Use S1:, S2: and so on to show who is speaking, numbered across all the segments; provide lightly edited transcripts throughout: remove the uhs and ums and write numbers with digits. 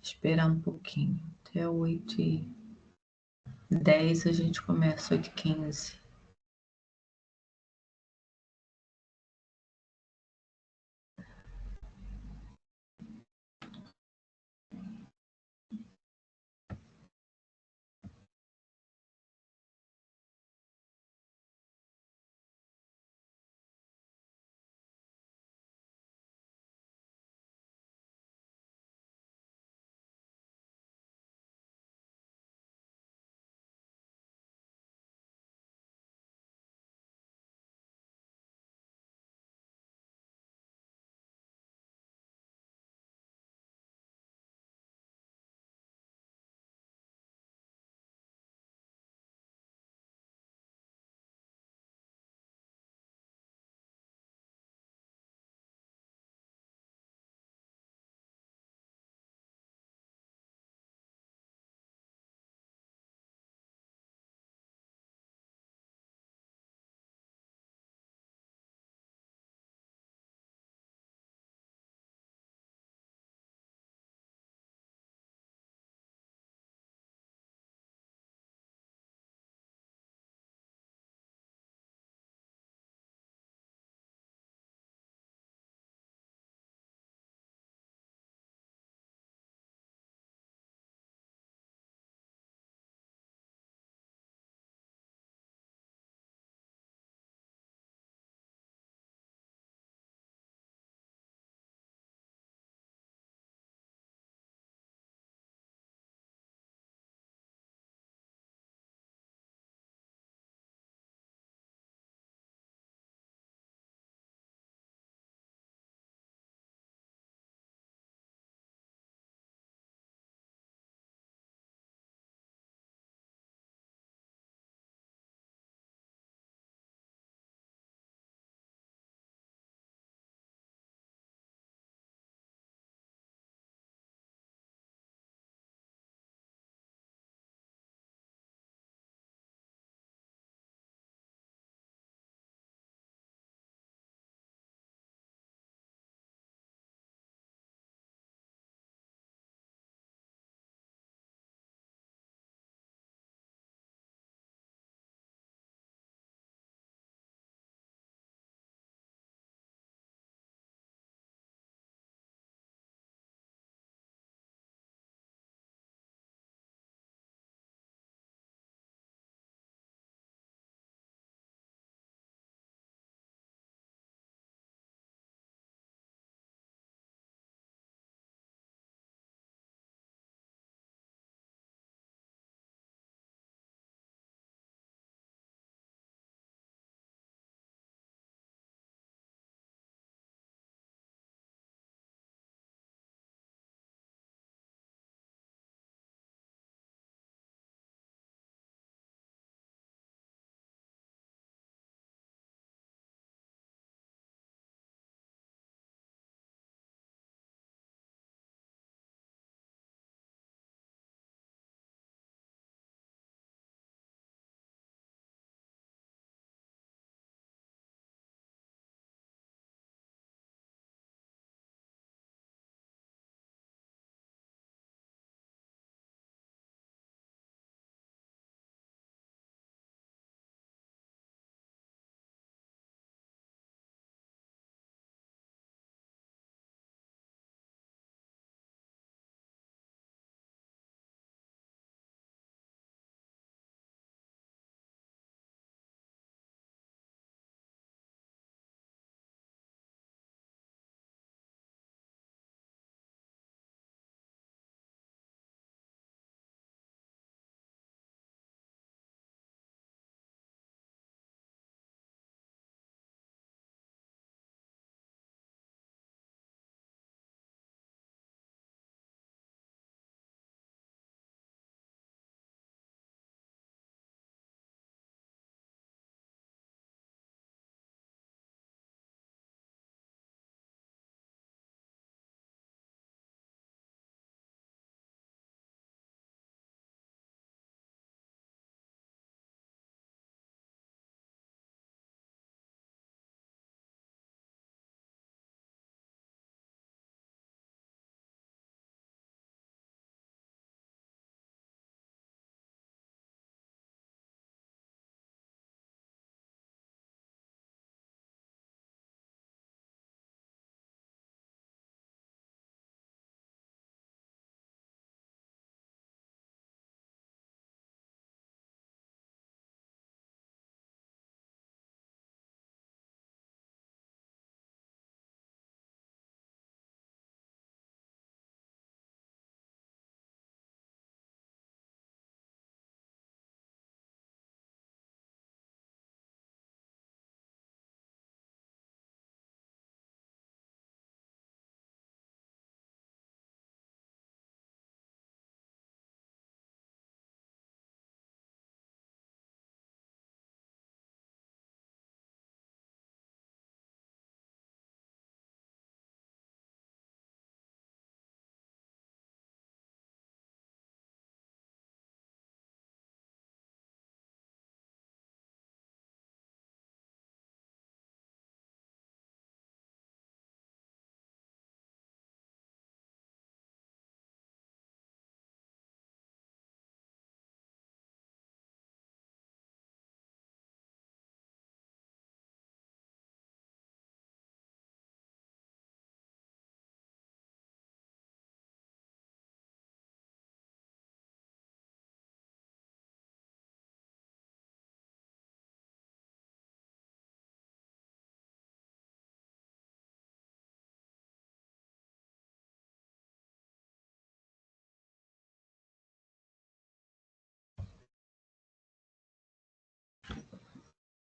S1: Esperar um pouquinho. Até 8h10 a gente começa, 8h15.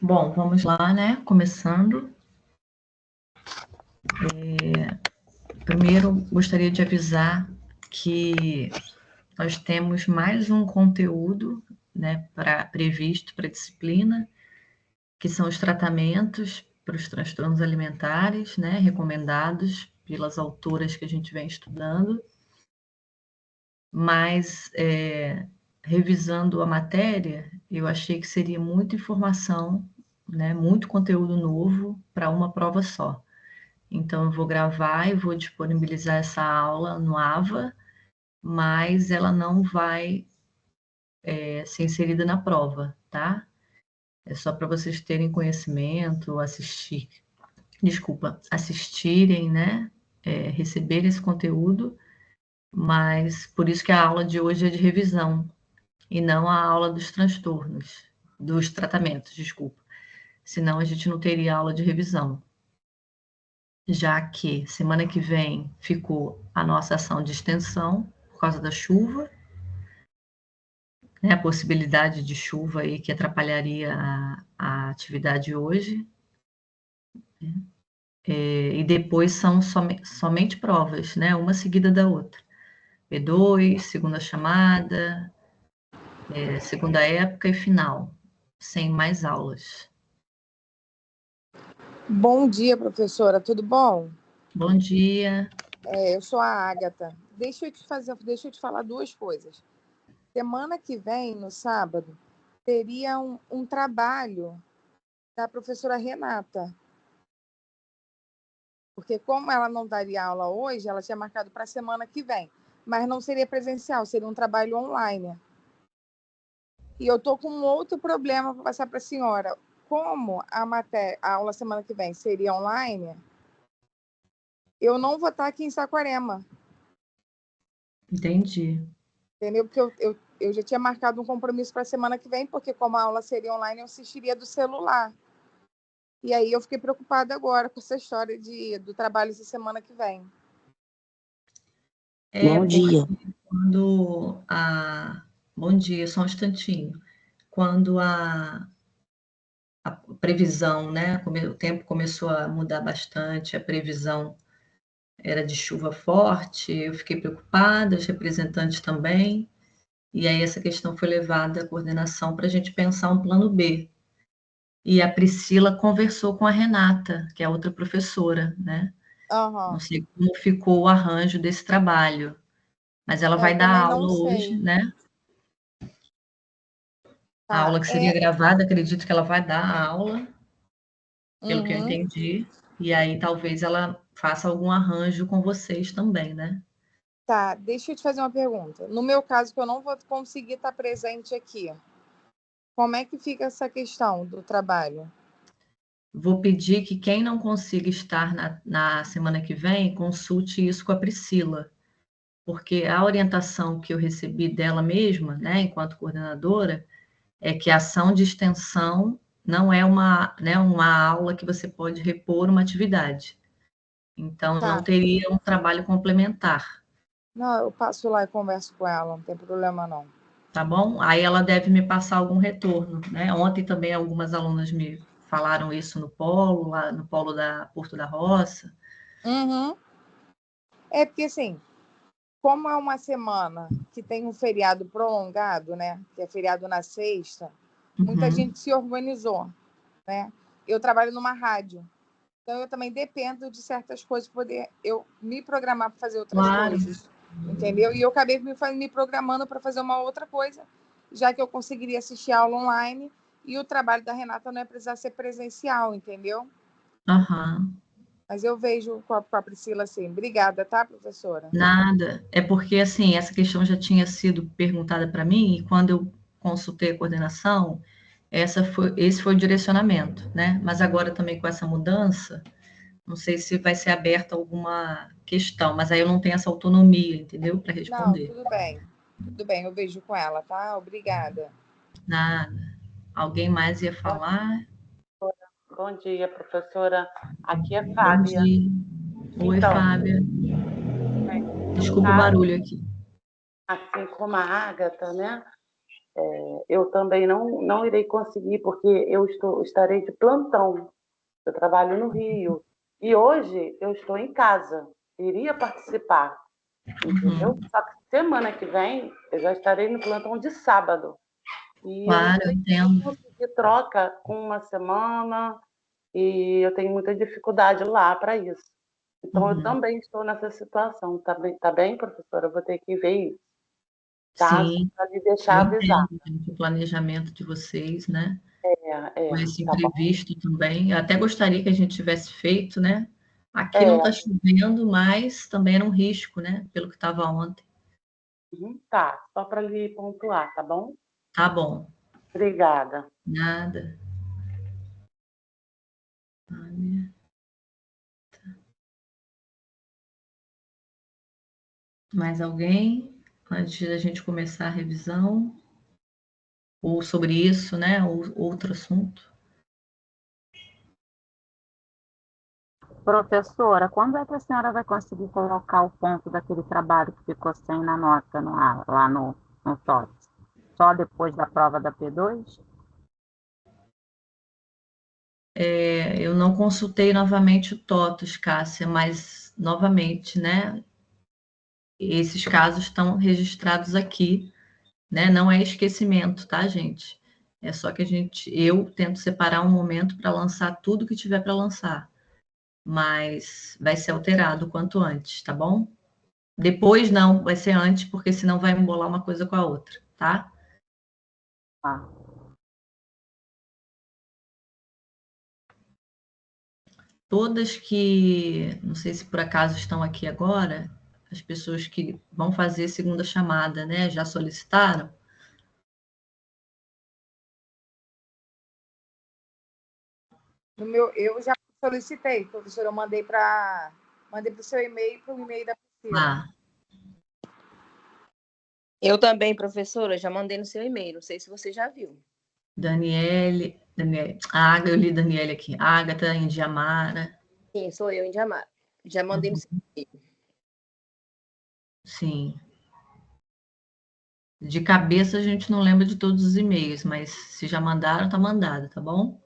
S1: Bom, vamos lá, né? Começando. Primeiro, gostaria de avisar que nós temos mais um conteúdo, né, previsto para a disciplina, que são os tratamentos para os transtornos alimentares, né, recomendados pelas autoras que a gente vem estudando. Mas, revisando a matéria, eu achei que seria muita informação, né, muito conteúdo novo para uma prova só. Então, eu vou gravar e vou disponibilizar essa aula no AVA, mas ela não vai ser inserida na prova, tá? É só para vocês terem conhecimento, assistirem, né? Receberem esse conteúdo, mas por isso que a aula de hoje é de revisão, e não a aula dos transtornos, dos tratamentos, desculpa. Senão a gente não teria aula de revisão. Já que semana que vem ficou a nossa ação de extensão por causa da chuva, né, a possibilidade de chuva aí que atrapalharia a atividade hoje. E depois são somente provas, né, uma seguida da outra. P2, segunda chamada, segunda época e final, sem mais aulas.
S2: Bom dia, professora, tudo bom?
S1: Bom dia.
S2: Eu sou a Ágata. Deixa eu te falar duas coisas. Semana que vem, no sábado, teria um trabalho da professora Renata. Porque como ela não daria aula hoje, ela tinha marcado para a semana que vem. Mas não seria presencial, seria um trabalho online. E eu estou com um outro problema para passar para a senhora. Como a aula semana que vem seria online, eu não vou estar aqui em Saquarema.
S1: Entendi.
S2: Entendeu? Porque eu já tinha marcado um compromisso para a semana que vem, porque como a aula seria online, eu assistiria do celular. E aí eu fiquei preocupada agora com essa história do trabalho essa semana que vem.
S3: Bom dia.
S1: Bom dia, só um instantinho. Quando a previsão, né? O tempo começou a mudar bastante, a previsão era de chuva forte, eu fiquei preocupada, os representantes também, e aí essa questão foi levada à coordenação para a gente pensar um plano B. E a Priscila conversou com a Renata, que é outra professora, né?
S2: Uhum.
S1: Não sei como ficou o arranjo desse trabalho, mas ela vai dar aula hoje, né? A aula que seria gravada, acredito que ela vai dar a aula, pelo que eu entendi, e aí talvez ela faça algum arranjo com vocês também, né?
S2: Tá, deixa eu te fazer uma pergunta. No meu caso, que eu não vou conseguir estar presente aqui, como é que fica essa questão do trabalho?
S1: Vou pedir que quem não consiga estar na semana que vem, consulte isso com a Priscila, porque a orientação que eu recebi dela mesma, né, enquanto coordenadora, é que a ação de extensão não é uma aula que você pode repor uma atividade. Então, não teria um trabalho complementar.
S2: Não, eu passo lá e converso com ela, não tem problema não.
S1: Tá bom? Aí ela deve me passar algum retorno, né? Ontem também algumas alunas me falaram isso no polo, lá no polo da Porto da Roça.
S2: Uhum. É porque, assim, como é uma semana que tem um feriado prolongado, né? Que é feriado na sexta, muita gente se organizou, né? Eu trabalho numa rádio, então eu também dependo de certas coisas para poder eu me programar para fazer outras coisas, entendeu? E eu acabei me programando para fazer uma outra coisa, já que eu conseguiria assistir a aula online e o trabalho da Renata não é precisar ser presencial, entendeu?
S1: Aham.
S2: Mas eu vejo com a Priscila assim. Obrigada, tá, professora?
S1: Nada. É porque, assim, essa questão já tinha sido perguntada para mim, e quando eu consultei a coordenação, esse foi o direcionamento, né? Mas agora também com essa mudança, não sei se vai ser aberta alguma questão, mas aí eu não tenho essa autonomia, entendeu? Para responder.
S2: Não, tudo bem. Tudo bem, eu vejo com ela, tá? Obrigada.
S1: Nada. Alguém mais ia falar?
S3: Bom dia, professora. Aqui é
S1: Bom
S3: Fábia.
S1: dia. Oi,
S3: Então,
S1: Fábia. Desculpa o barulho aqui.
S3: assim como a Ágata, né? Eu também não irei conseguir, porque estarei de plantão. Eu trabalho no Rio. E hoje eu estou em casa. Iria participar, entendeu? Só que semana que vem eu já estarei no plantão de sábado. E eu não
S1: Claro, eu
S3: sei se eu
S1: entendo.
S3: vou conseguir troca com uma semana. E eu tenho muita dificuldade lá para isso. Então, eu
S1: Uhum.
S3: também estou nessa situação. Tá bem, professora? Eu vou ter que ver isso, tá? Só
S1: Sim,
S3: para lhe
S1: eu
S3: deixar avisar.
S1: entendo, gente, o planejamento de vocês, né? Com esse
S3: Tá bom?
S1: imprevisto também. Eu até gostaria que a gente tivesse feito, né? Aqui não está
S3: É,
S1: chovendo, mas também era um risco, né? Pelo que estava ontem.
S3: tá. Só para lhe pontuar, tá bom?
S1: Tá bom,
S3: Obrigada.
S1: nada. Olha. Mais alguém? Antes da gente começar a revisão? Ou sobre isso, né? Ou outro assunto?
S4: Professora, quando é que a senhora vai conseguir colocar o ponto daquele trabalho que ficou sem na nota lá no TOTS? Só depois da prova da P2?
S1: Eu não consultei novamente o TOTUS, Cássia, mas novamente, né? Esses casos estão registrados aqui, né? Não é esquecimento, tá, gente? É só que eu tento separar um momento para lançar tudo que tiver para lançar, mas vai ser alterado o quanto antes, tá bom? Depois não, vai ser antes, porque senão vai embolar uma coisa com a outra, tá?
S4: Ah,
S1: Todas que, não sei se por acaso estão aqui agora, as pessoas que vão fazer segunda chamada, né? Já solicitaram?
S2: No meu, eu já solicitei, professora, eu mandei para o seu e-mail e para o e-mail da Priscila.
S1: Ah,
S5: Eu também, professora, já mandei no seu e-mail, não sei se você já viu.
S1: Daniele, eu li Daniele aqui. Ágata, Indiamara,
S5: Sim, sou eu, Indiamar. Já mandei no seu e-mail.
S1: sim. De cabeça a gente não lembra de todos os e-mails, mas se já mandaram, tá mandado, tá bom?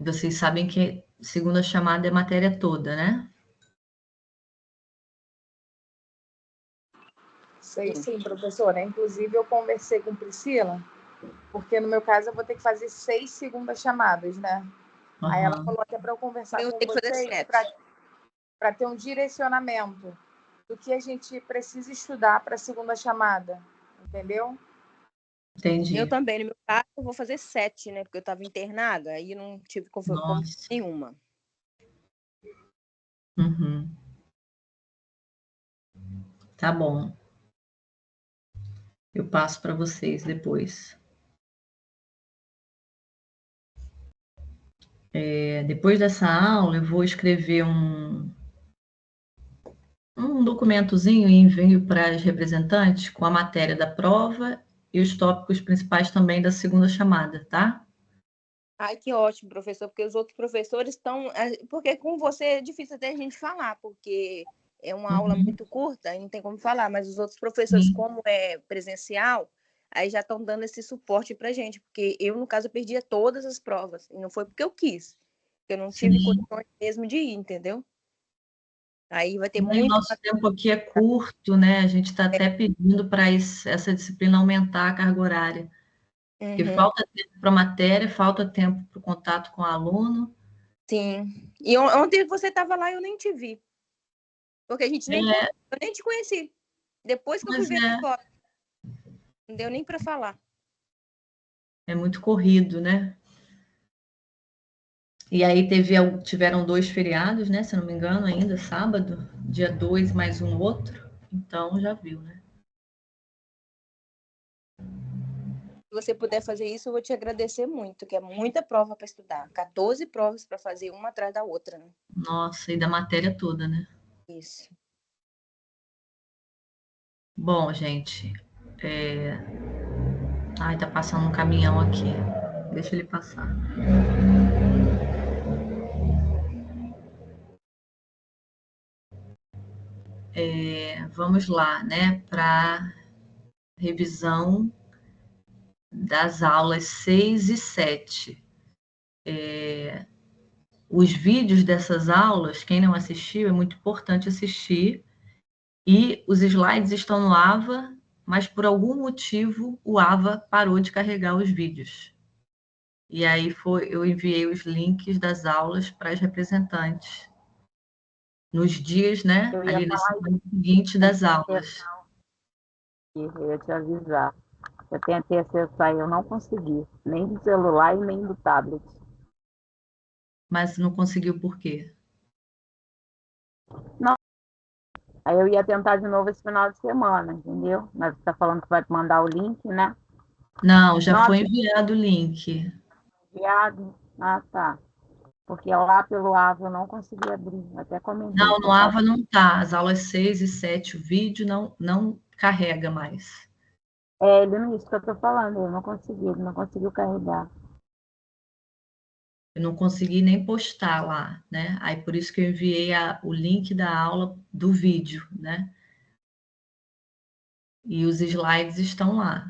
S1: Vocês sabem que segunda chamada é matéria toda, né?
S2: Sei sim, professora. Inclusive, eu conversei com Priscila, porque no meu caso eu vou ter que fazer 6 segundas chamadas, né? Aí ela
S1: Aham,
S2: falou até para eu conversar
S5: Eu
S2: com
S5: tenho que fazer
S2: vocês
S5: 7.
S2: para ter um direcionamento do que a gente precisa estudar para a segunda chamada, entendeu?
S5: Eu
S1: entendi.
S5: também, no meu caso, eu vou fazer 7, né? Porque eu estava internada, aí não tive como
S1: Nossa.
S5: nenhuma.
S1: Uhum. Tá bom. Eu passo para vocês depois. Depois dessa aula, eu vou escrever um documentozinho e envio para as representantes com a matéria da prova e os tópicos principais também da segunda chamada, tá?
S5: Ai, que ótimo, professor, porque os outros professores estão. Porque com você é difícil até a gente falar, porque é uma aula
S1: Uhum,
S5: muito curta e não tem como falar, mas os outros professores,
S1: sim,
S5: como é presencial, aí já estão dando esse suporte para gente, porque eu, no caso, eu perdia todas as provas, e não foi porque eu quis, eu não tive
S1: sim.
S5: condições mesmo de ir, entendeu? Aí vai ter
S1: E o
S5: muito.
S1: nosso tempo aqui é curto, né? A gente está até pedindo para essa disciplina aumentar a carga horária, porque
S5: Uhum,
S1: falta tempo para a matéria, falta tempo para o contato com o aluno.
S5: sim. E ontem você estava lá e eu nem te vi, porque a gente nem.
S1: É,
S5: Eu nem te conheci. Depois que eu fui
S1: mas
S5: ver a foto, não deu nem para falar.
S1: é muito corrido, né? E aí tiveram 2 feriados, né? Se eu não me engano, ainda, sábado, dia 2 mais um outro. Então já viu, né?
S5: Se você puder fazer isso, eu vou te agradecer muito, que é muita prova para estudar. 14 provas para fazer uma atrás da outra, né?
S1: Nossa, e da matéria toda, né?
S5: Isso.
S1: Bom, gente. Ai, tá passando um caminhão aqui. Deixa ele passar. vamos lá, né, para revisão das aulas 6 e 7. Os vídeos dessas aulas, quem não assistiu, é muito importante assistir. E os slides estão no AVA, mas por algum motivo o AVA parou de carregar os vídeos. E aí eu enviei os links das aulas para as representantes nos dias, né, ali na semana seguinte das aulas.
S4: Eu ia te avisar. Eu tentei acessar e eu não consegui, nem do celular e nem do tablet.
S1: Mas não conseguiu por quê?
S4: Não. Aí eu ia tentar de novo esse final de semana, entendeu? Mas você está falando que vai mandar o link, né?
S1: Não, já
S4: Nossa,
S1: foi enviado o link.
S4: enviado. Ah, tá. Porque lá pelo AVA eu não consegui abrir. Até comentei.
S1: Não, no AVA não está. As aulas 6 e 7, o vídeo não carrega mais.
S4: Ele não, isso que eu estou falando, eu não consegui, ele não conseguiu carregar.
S1: Eu não consegui nem postar lá, né? Aí por isso que eu enviei o link da aula do vídeo, né? E os slides estão lá.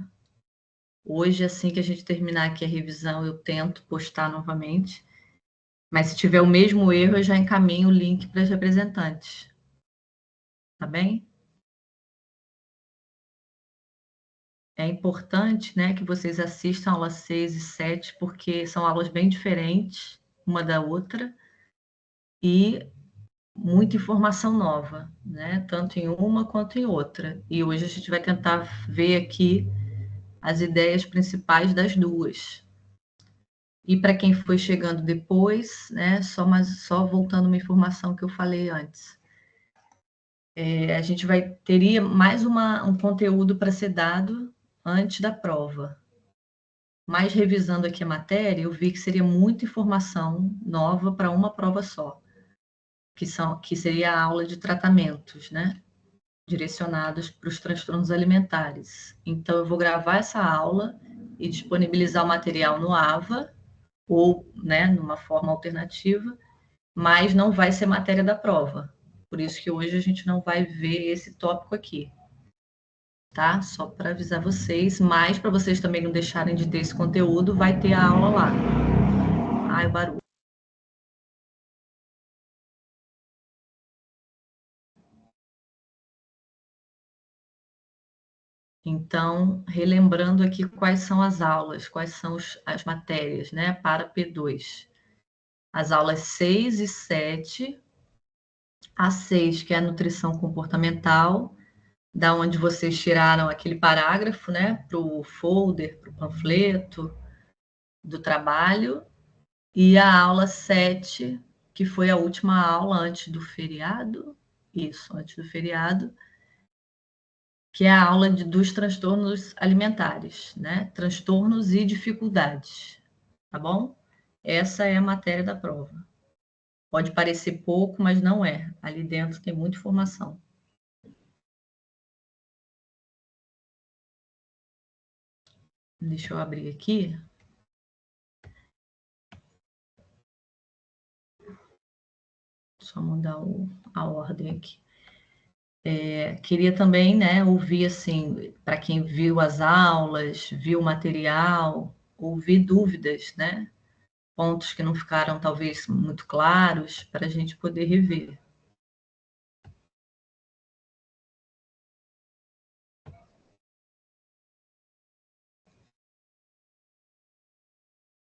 S1: Hoje, assim que a gente terminar aqui a revisão, eu tento postar novamente. Mas se tiver o mesmo erro, eu já encaminho o link para as representantes. Tá bem? É importante, né, que vocês assistam a aula 6 e 7, porque são aulas bem diferentes uma da outra e muita informação nova, né, tanto em uma quanto em outra. E hoje a gente vai tentar ver aqui as ideias principais das duas. E para quem foi chegando depois, né, só voltando uma informação que eu falei antes. A gente teria mais um conteúdo para ser dado antes da prova. Mas revisando aqui a matéria, eu vi que seria muita informação nova para uma prova só, que seria a aula de tratamentos, né? Direcionados para os transtornos alimentares. Então, eu vou gravar essa aula e disponibilizar o material no AVA, ou, né, numa forma alternativa, mas não vai ser matéria da prova. Por isso que hoje a gente não vai ver esse tópico aqui. Tá? Só para avisar vocês, mas para vocês também não deixarem de ter esse conteúdo, vai ter a aula lá. Ai, o barulho. Então, relembrando aqui quais são as aulas, quais são as matérias, né, para P2. As aulas 6 e 7, a 6, que é a nutrição comportamental, da onde vocês tiraram aquele parágrafo, né, para o folder, para o panfleto do trabalho, e a aula 7, que foi a última aula antes do feriado, isso, antes do feriado, que é a aula dos transtornos alimentares, né? Transtornos e dificuldades, tá bom? Essa é a matéria da prova. Pode parecer pouco, mas não é. Ali dentro tem muita informação. Deixa eu abrir aqui. Só mudar a ordem aqui. Queria também, né, ouvir, assim, para quem viu as aulas, viu o material, ouvir dúvidas, né? Pontos que não ficaram, talvez, muito claros, para a gente poder rever.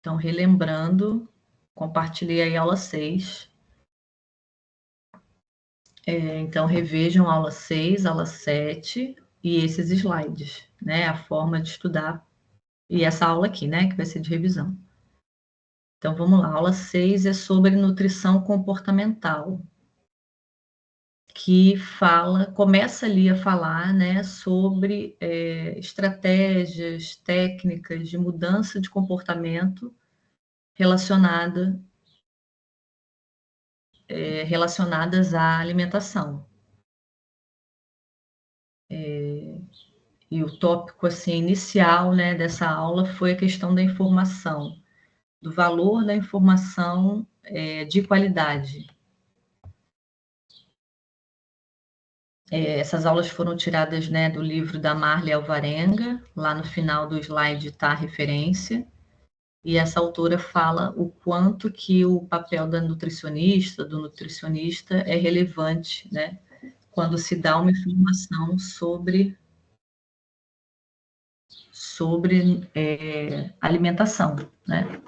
S1: Então, relembrando, compartilhei a aula 6. Então, revejam a aula 6, aula 7 e esses slides, né? A forma de estudar. E essa aula aqui, né? Que vai ser de revisão. Então, vamos lá. A aula 6 é sobre nutrição comportamental, que começa ali a falar, né? Sobre estratégias, técnicas de mudança de comportamento relacionadas à alimentação. E o tópico assim, inicial, né, dessa aula foi a questão da informação, do valor da informação de qualidade. Essas aulas foram tiradas, né, do livro da Marli Alvarenga, lá no final do slide está a referência, e essa autora fala o quanto que o papel da nutricionista, do nutricionista, é relevante, né, quando se dá uma informação sobre alimentação, né?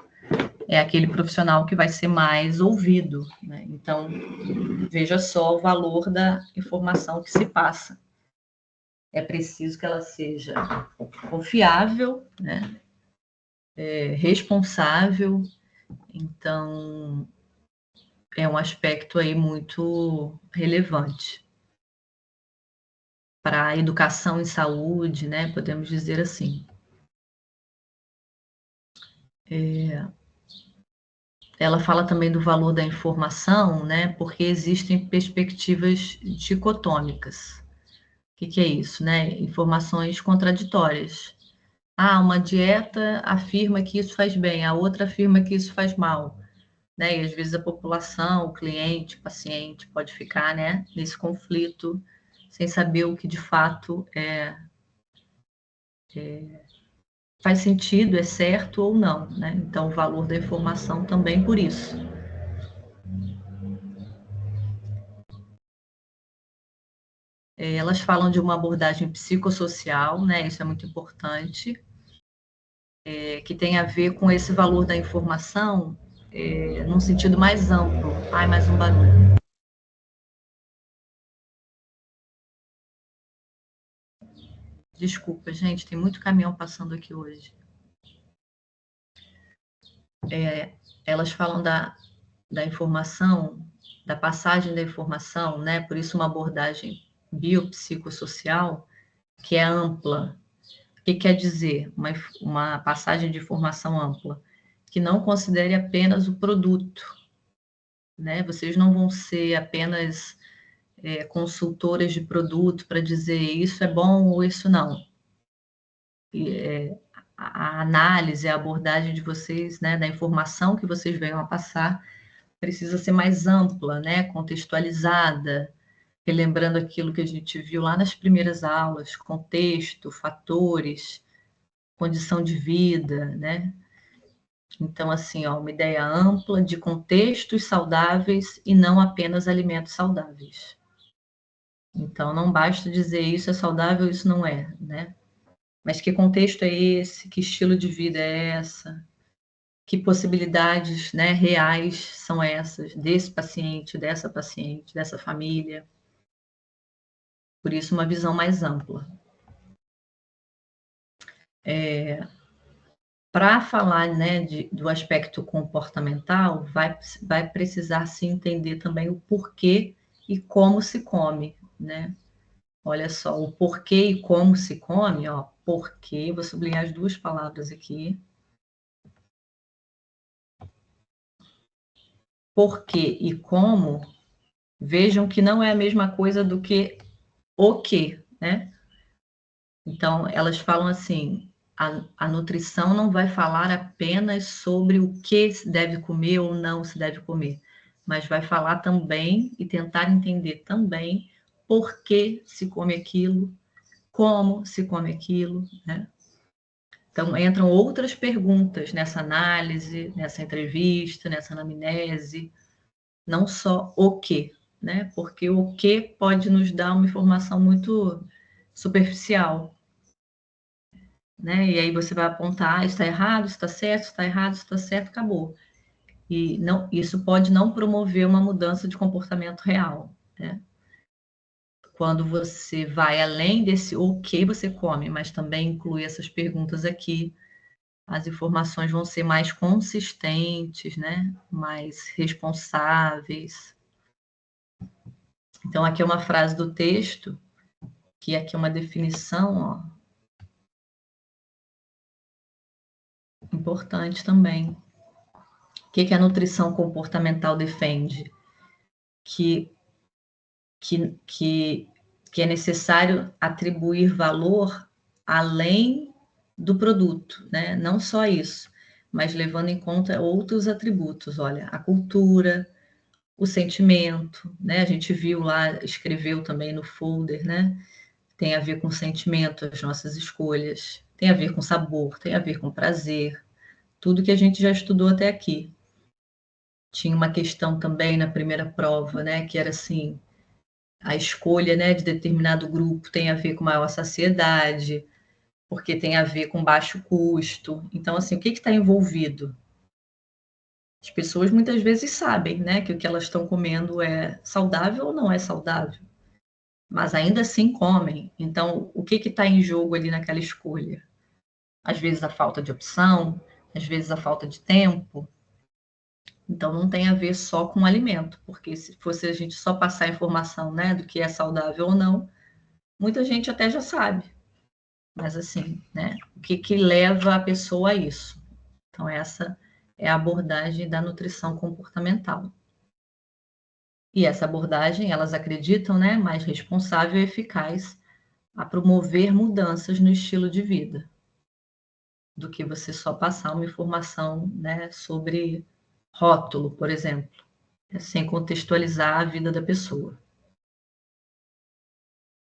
S1: É aquele profissional que vai ser mais ouvido, né? Então, veja só o valor da informação que se passa. É preciso que ela seja confiável, né? Responsável. Então, é um aspecto aí muito relevante para a educação em saúde, né? Podemos dizer assim. Ela fala também do valor da informação, né? Porque existem perspectivas dicotômicas. O que é isso, né? Informações contraditórias. Uma dieta afirma que isso faz bem, a outra afirma que isso faz mal, né? E às vezes a população, o cliente, o paciente pode ficar, né, nesse conflito sem saber o que de fato faz sentido, é certo ou não, né? Então, o valor da informação também por isso. Elas falam de uma abordagem psicossocial, né? Isso é muito importante, que tem a ver com esse valor da informação num sentido mais amplo. Mais um barulho. Desculpa, gente, tem muito caminhão passando aqui hoje. Elas falam da informação, da passagem da informação, né? Por isso uma abordagem biopsicossocial que é ampla. O que quer dizer uma passagem de informação ampla? Que não considere apenas o produto, né? Vocês não vão ser apenas consultoras de produto para dizer isso é bom ou isso não. A análise, a abordagem de vocês, né, da informação que vocês venham a passar, precisa ser mais ampla, né, contextualizada, relembrando aquilo que a gente viu lá nas primeiras aulas, contexto, fatores, condição de vida, né? Então, assim, uma ideia ampla de contextos saudáveis e não apenas alimentos saudáveis. Então, não basta dizer isso é saudável, isso não é, né? Mas que contexto é esse? Que estilo de vida é essa? Que possibilidades, né, reais são essas desse paciente, dessa família? Por isso, uma visão mais ampla. Para falar, né, do aspecto comportamental, vai precisar se entender também o porquê e como se come, né? Olha só, o porquê e como se come, porquê, vou sublinhar as duas palavras aqui. Porquê e como, vejam que não é a mesma coisa do que o que, né? Então, elas falam assim, a nutrição não vai falar apenas sobre o que se deve comer ou não se deve comer, mas vai falar também e tentar entender também por que se come aquilo, como se come aquilo, né? Então, entram outras perguntas nessa análise, nessa entrevista, nessa anamnese, não só o que, né? Porque o que pode nos dar uma informação muito superficial, né? E aí você vai apontar, está errado, está certo, está errado, está certo, acabou. E não, isso pode não promover uma mudança de comportamento real, né? Quando você vai além desse o que você come, mas também inclui essas perguntas aqui, as informações vão ser mais consistentes, né? Mais responsáveis. Então, aqui é uma frase do texto, que aqui é uma definição, importante também. O que a nutrição comportamental defende? Que é necessário atribuir valor além do produto, né? Não só isso, mas levando em conta outros atributos. Olha, a cultura, o sentimento, né? A gente viu lá, escreveu também no folder, né? Tem a ver com sentimento, as nossas escolhas, tem a ver com sabor, tem a ver com prazer, tudo que a gente já estudou até aqui. Tinha uma questão também na primeira prova, né? Que era assim, a escolha, né, de determinado grupo tem a ver com maior saciedade, porque tem a ver com baixo custo. Então, assim, o que está envolvido? As pessoas muitas vezes sabem, né, que o que elas estão comendo é saudável ou não é saudável, mas ainda assim comem. Então, o que está em jogo ali naquela escolha? Às vezes a falta de opção, às vezes a falta de tempo. Então, não tem a ver só com o alimento, porque se fosse a gente só passar a informação, né, do que é saudável ou não, muita gente até já sabe. Mas assim, né, o que leva a pessoa a isso? Então, essa é a abordagem da nutrição comportamental. E essa abordagem, elas acreditam, né, mais responsável e eficaz a promover mudanças no estilo de vida, do que você só passar uma informação, né, sobre rótulo, por exemplo, sem contextualizar a vida da pessoa.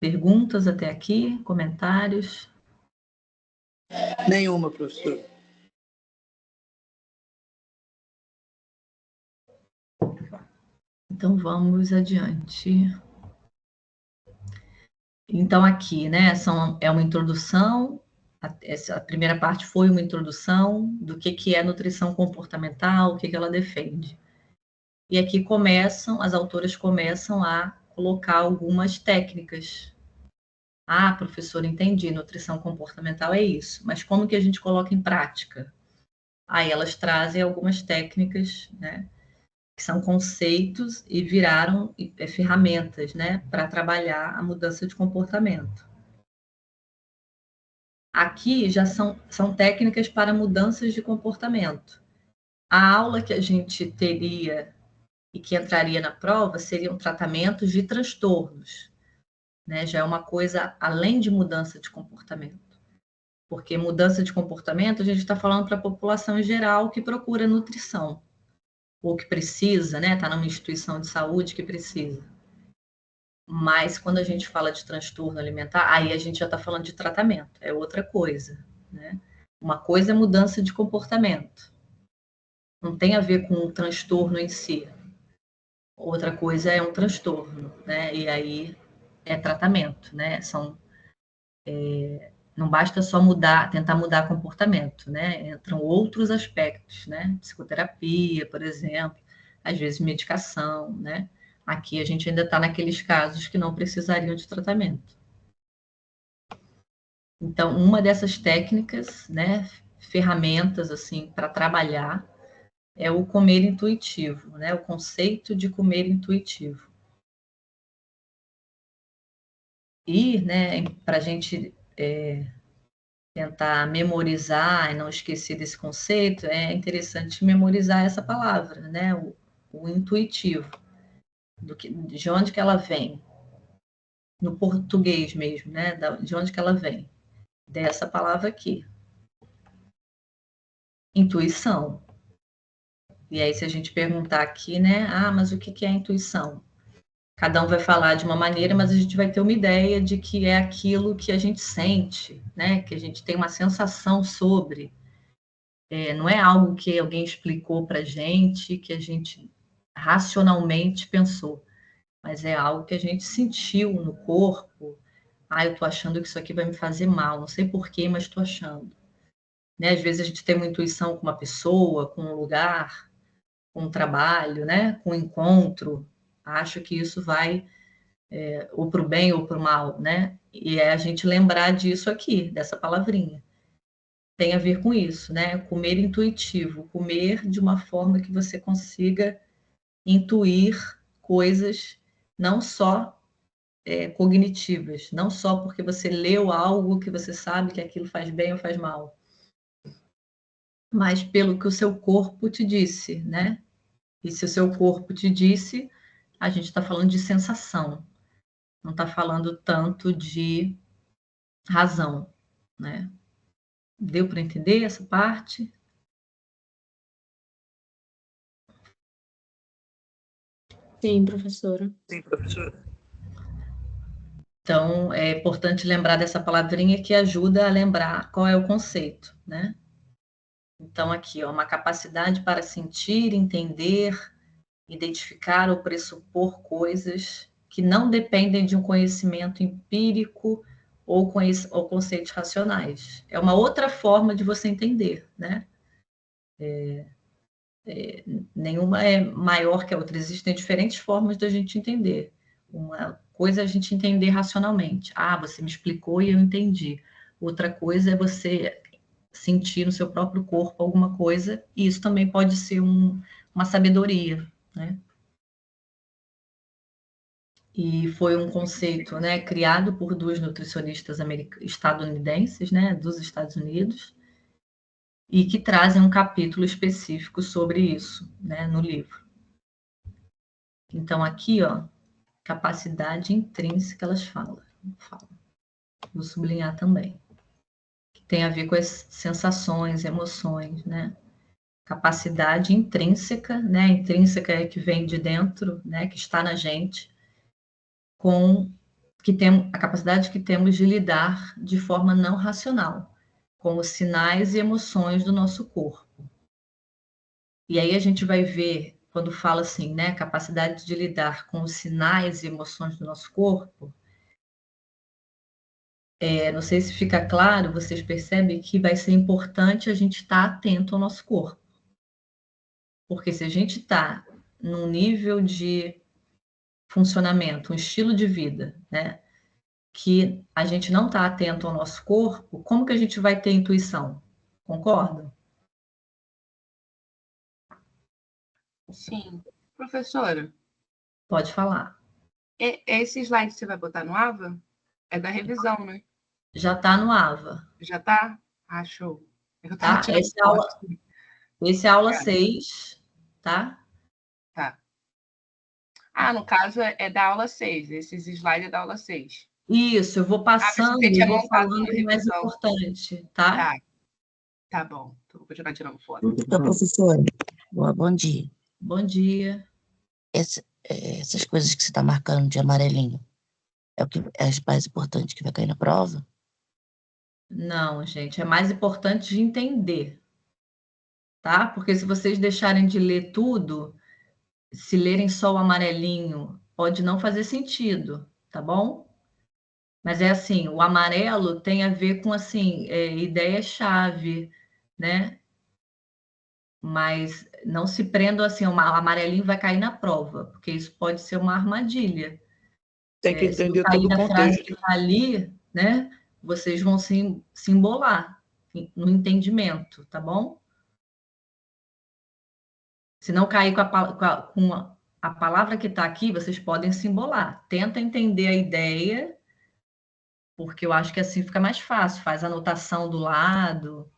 S1: Perguntas até aqui? Comentários?
S6: Nenhuma, professor.
S1: Então, vamos adiante. Então, aqui, né, é uma introdução, a primeira parte foi uma introdução do que é nutrição comportamental, o que ela defende. E aqui as autoras começam a colocar algumas técnicas. Ah, professor, entendi, nutrição comportamental é isso, mas como que a gente coloca em prática? Aí elas trazem algumas técnicas, né, que são conceitos e viraram ferramentas, né, para trabalhar a mudança de comportamento. Aqui já são técnicas para mudanças de comportamento. A aula que a gente teria e que entraria na prova seriam tratamentos de transtornos, né? Já é uma coisa além de mudança de comportamento. Porque mudança de comportamento a gente está falando para a população em geral que procura nutrição, ou que precisa, né? Está numa instituição de saúde que precisa. Mas quando a gente fala de transtorno alimentar, aí a gente já está falando de tratamento, é outra coisa, né? Uma coisa é mudança de comportamento, não tem a ver com o transtorno em si. Outra coisa é um transtorno, né? E aí é tratamento, né? Não basta só tentar mudar comportamento, né? Entram outros aspectos, né? Psicoterapia, por exemplo, às vezes medicação, né? Aqui a gente ainda está naqueles casos que não precisariam de tratamento. Então, uma dessas técnicas, né, ferramentas assim para trabalhar é o comer intuitivo, né? O conceito de comer intuitivo. E, né, para a gente tentar memorizar e não esquecer desse conceito, é interessante memorizar essa palavra, né? O intuitivo, de onde que ela vem, no português mesmo, né? De onde que ela vem? Dessa palavra aqui, intuição. E aí, se a gente perguntar aqui, né? Ah, mas o que é intuição? Cada um vai falar de uma maneira, mas a gente vai ter uma ideia de que é aquilo que a gente sente, né? Que a gente tem uma sensação sobre. Não é algo que alguém explicou para a gente, que a gente racionalmente pensou, mas é algo que a gente sentiu no corpo. Ah, eu estou achando que isso aqui vai me fazer mal, não sei porquê, mas estou achando. Né? Às vezes a gente tem uma intuição com uma pessoa, com um lugar, com um trabalho, né? Com um encontro. Acho que isso vai ou para o bem ou para o mal, né? E é a gente lembrar disso aqui, dessa palavrinha. Tem a ver com isso, né? Comer intuitivo, comer de uma forma que você consiga intuir coisas não só cognitivas, não só porque você leu algo que você sabe que aquilo faz bem ou faz mal, mas pelo que o seu corpo te disse, né? E se o seu corpo te disse, a gente está falando de sensação, não está falando tanto de razão, né? Deu para entender essa parte?
S6: Sim, professora.
S7: Sim, professora.
S1: Então, é importante lembrar dessa palavrinha que ajuda a lembrar qual é o conceito, né? Então, aqui, ó, uma capacidade para sentir, entender, identificar ou pressupor coisas que não dependem de um conhecimento empírico ou conceitos racionais. É uma outra forma de você entender, né? Nenhuma é maior que a outra. Existem diferentes formas da gente entender. Uma coisa é a gente entender racionalmente. Ah, você me explicou e eu entendi. Outra coisa é você sentir no seu próprio corpo alguma coisa, e isso também pode ser uma sabedoria, né? E foi um conceito, né, criado por duas nutricionistas estadunidenses, né, dos Estados Unidos, e que trazem um capítulo específico sobre isso, né, no livro. Então, aqui, ó, capacidade intrínseca, elas falam. Vou sublinhar também. Que tem a ver com as sensações, emoções, né? Capacidade intrínseca, né? Intrínseca é que vem de dentro, né? Que está na gente, com que tem a capacidade que temos de lidar de forma não racional, com os sinais e emoções do nosso corpo. E aí a gente vai ver, quando fala assim, né? Capacidade de lidar com os sinais e emoções do nosso corpo. Não sei se fica claro, vocês percebem que vai ser importante a gente estar atento ao nosso corpo. Porque se a gente está num nível de funcionamento, um estilo de vida, né, que a gente não está atento ao nosso corpo, como que a gente vai ter intuição? Concorda?
S7: Sim. Professora,
S1: Pode falar.
S7: esse slide que você vai botar no AVA é da revisão, né?
S1: Já está no AVA.
S7: Já tá? Ah, show. Eu
S1: Tá?
S7: tava tirando foto.
S1: Esse é a aula 6, tá?
S7: Tá. Ah, no caso é da aula 6. Esses slides é da aula 6.
S1: Isso, eu vou passando
S7: você
S1: e
S7: tinha
S1: vou
S7: montado
S1: falando
S7: uma
S1: o mais
S7: revisão.
S1: importante, tá?
S7: Tá. Tá bom. Então, vou continuar tirando foto.
S8: Então, professora, bom dia.
S1: Bom dia.
S8: Essas coisas que você está marcando de amarelinho, é o que é as mais importantes que vai cair na prova?
S1: Não, gente, é mais importante de entender, tá? Porque se vocês deixarem de ler tudo, se lerem só o amarelinho, pode não fazer sentido, tá bom? Mas é assim, o amarelo tem a ver com, assim, ideia-chave, né? Mas não se prendam assim, o amarelinho vai cair na prova, porque isso pode ser uma armadilha.
S7: Tem que
S1: Se não
S7: entender
S1: cair
S7: todo o
S1: na frase que
S7: contexto.
S1: está ali, né? Vocês vão se embolar no entendimento, tá bom? Se não cair com a palavra que está aqui, vocês podem se embolar. Tenta entender a ideia, porque eu acho que assim fica mais fácil. Faz a anotação do lado,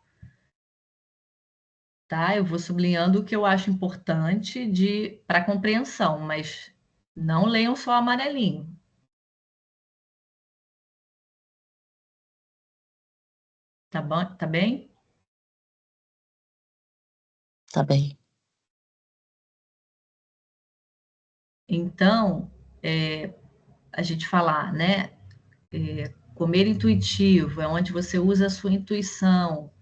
S1: tá? Eu vou sublinhando o que eu acho importante para compreensão, mas não leiam só amarelinho. Tá bom? Tá bem?
S8: Tá bem.
S1: Então, a gente falar, né? Comer intuitivo é onde você usa a sua intuição.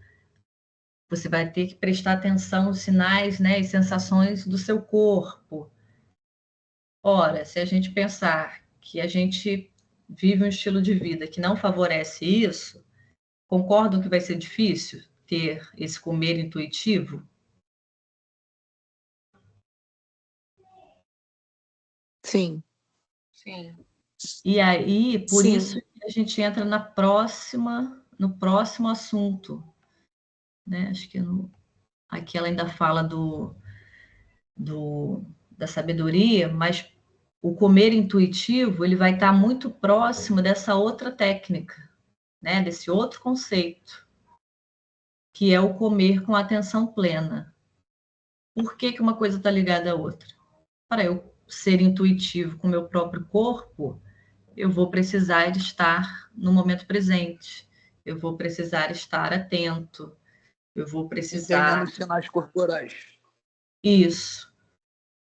S1: Você vai ter que prestar atenção nos sinais, né, e sensações do seu corpo. Ora, se a gente pensar que a gente vive um estilo de vida que não favorece isso, concordam que vai ser difícil ter esse comer intuitivo?
S8: Sim.
S7: Sim.
S1: E aí, por
S6: Sim.
S1: isso que a gente entra no próximo assunto, né? Acho que aqui ela ainda fala da sabedoria, mas o comer intuitivo, ele vai estar muito próximo dessa outra técnica, né? Desse outro conceito, que é o comer com atenção plena. Por que que uma coisa está ligada à outra? Para eu ser intuitivo com o meu próprio corpo, eu vou precisar estar no momento presente, eu vou precisar estar atento, eu vou precisar...
S7: Entendendo os sinais corporais.
S1: Isso.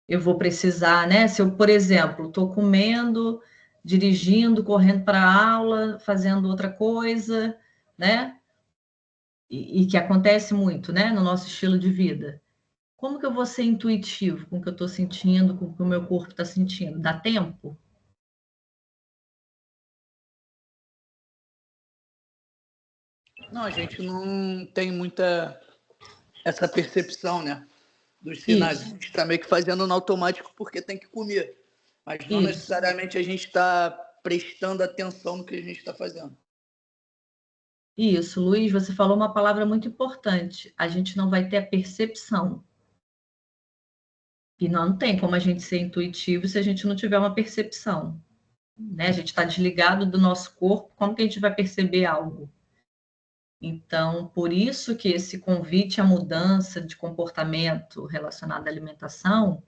S1: eu vou precisar, né? Se eu, por exemplo, estou comendo, dirigindo, correndo para a aula, fazendo outra coisa, né? E que acontece muito, né? No nosso estilo de vida. Como que eu vou ser intuitivo com o que eu estou sentindo, com o que o meu corpo está sentindo? Dá tempo?
S6: Não, a gente não tem muita essa percepção, né? Dos sinais. A
S1: Isso,
S6: gente está meio que fazendo no automático porque tem que comer. Mas não
S1: isso.
S6: necessariamente a gente está prestando atenção no que a gente está fazendo.
S1: Isso, Luiz, você falou uma palavra muito importante. A gente não vai ter a percepção. E não tem como a gente ser intuitivo se a gente não tiver uma percepção, né? A gente está desligado do nosso corpo, como que a gente vai perceber algo? Então, por isso que esse convite à mudança de comportamento relacionado à alimentação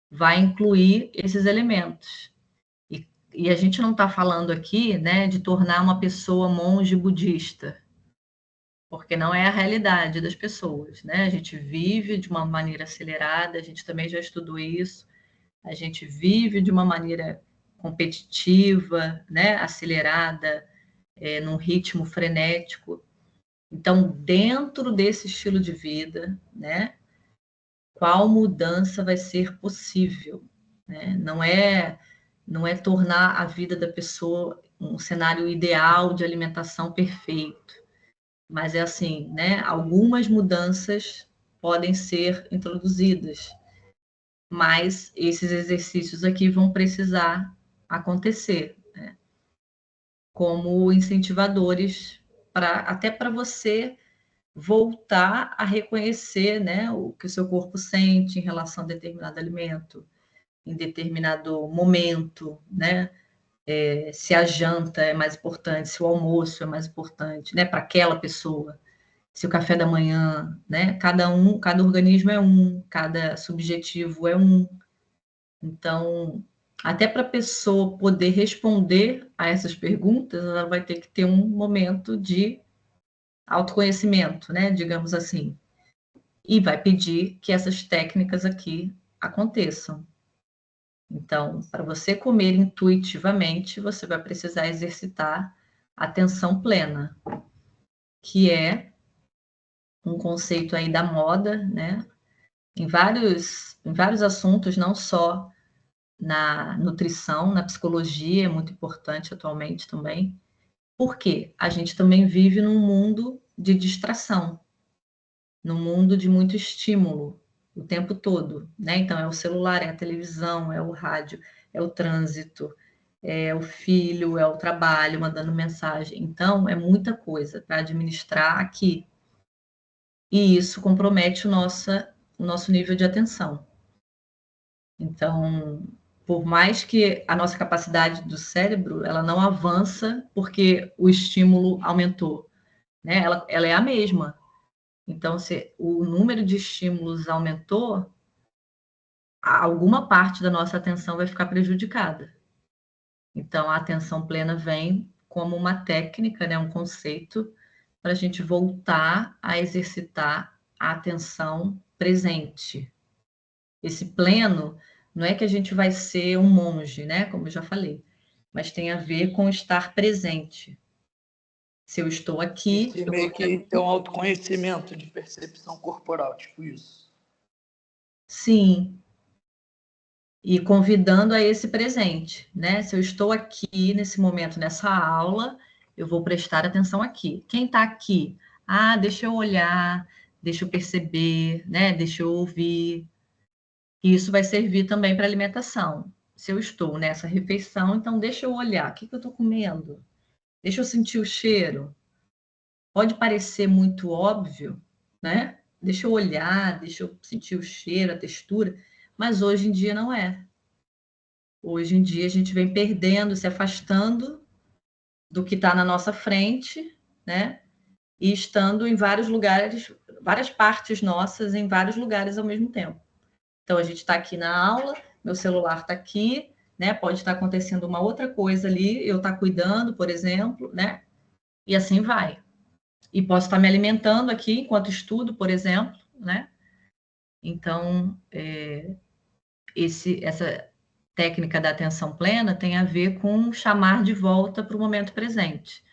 S1: vai incluir esses elementos. E a gente não está falando aqui, né, de tornar uma pessoa monge budista, porque não é a realidade das pessoas, né? A gente vive de uma maneira acelerada, a gente também já estudou isso, a gente vive de uma maneira competitiva, né, acelerada, num ritmo frenético. Então, dentro desse estilo de vida, né, qual mudança vai ser possível? Né? Não é tornar a vida da pessoa um cenário ideal de alimentação perfeito, mas é assim, né? Algumas mudanças podem ser introduzidas, mas esses exercícios aqui vão precisar acontecer, né? Como incentivadores até para você voltar a reconhecer, né, o que o seu corpo sente em relação a determinado alimento, em determinado momento, né? Se a janta é mais importante, se o almoço é mais importante, né, para aquela pessoa, se o café da manhã, né? Cada organismo é cada subjetivo é um. Então, até para a pessoa poder responder a essas perguntas, ela vai ter que ter um momento de autoconhecimento, né? Digamos assim. E vai pedir que essas técnicas aqui aconteçam. Então, para você comer intuitivamente, você vai precisar exercitar a atenção plena, que é um conceito aí da moda, né? Em vários assuntos, não só na nutrição, na psicologia, é muito importante atualmente também. Por quê? A gente também vive num mundo de distração, num mundo de muito estímulo o tempo todo, né? Então, é o celular, é a televisão, é o rádio, é o trânsito, é o filho, é o trabalho, mandando mensagem. Então, é muita coisa para administrar aqui. E isso compromete o nosso nível de atenção. Então, por mais que a nossa capacidade do cérebro, ela não avança porque o estímulo aumentou, né? Ela é a mesma. Então, se o número de estímulos aumentou, alguma parte da nossa atenção vai ficar prejudicada. Então, a atenção plena vem como uma técnica, né, um conceito, para a gente voltar a exercitar a atenção presente. Esse pleno não é que a gente vai ser um monge, né, como eu já falei, mas tem a ver com estar presente. Se eu estou aqui...
S6: Esse meio que ter um autoconhecimento de percepção corporal, tipo isso.
S1: Sim. E convidando a esse presente, né? Se eu estou aqui nesse momento, nessa aula, eu vou prestar atenção aqui. Quem está aqui? Ah, deixa eu olhar, deixa eu perceber, né? Deixa eu ouvir. E isso vai servir também para alimentação. Se eu estou nessa refeição, então deixa eu olhar. O que eu estou comendo? Deixa eu sentir o cheiro. Pode parecer muito óbvio, né? Deixa eu olhar, deixa eu sentir o cheiro, a textura, mas hoje em dia não é. Hoje em dia a gente vem perdendo, se afastando do que está na nossa frente, né? E estando em vários lugares, várias partes nossas em vários lugares ao mesmo tempo. Então a gente está aqui na aula, meu celular está aqui, né? Pode estar acontecendo uma outra coisa ali, eu estar cuidando, por exemplo, né? E assim vai. E posso estar me alimentando aqui enquanto estudo, por exemplo, né? Então, essa técnica da atenção plena tem a ver com chamar de volta para o momento presente.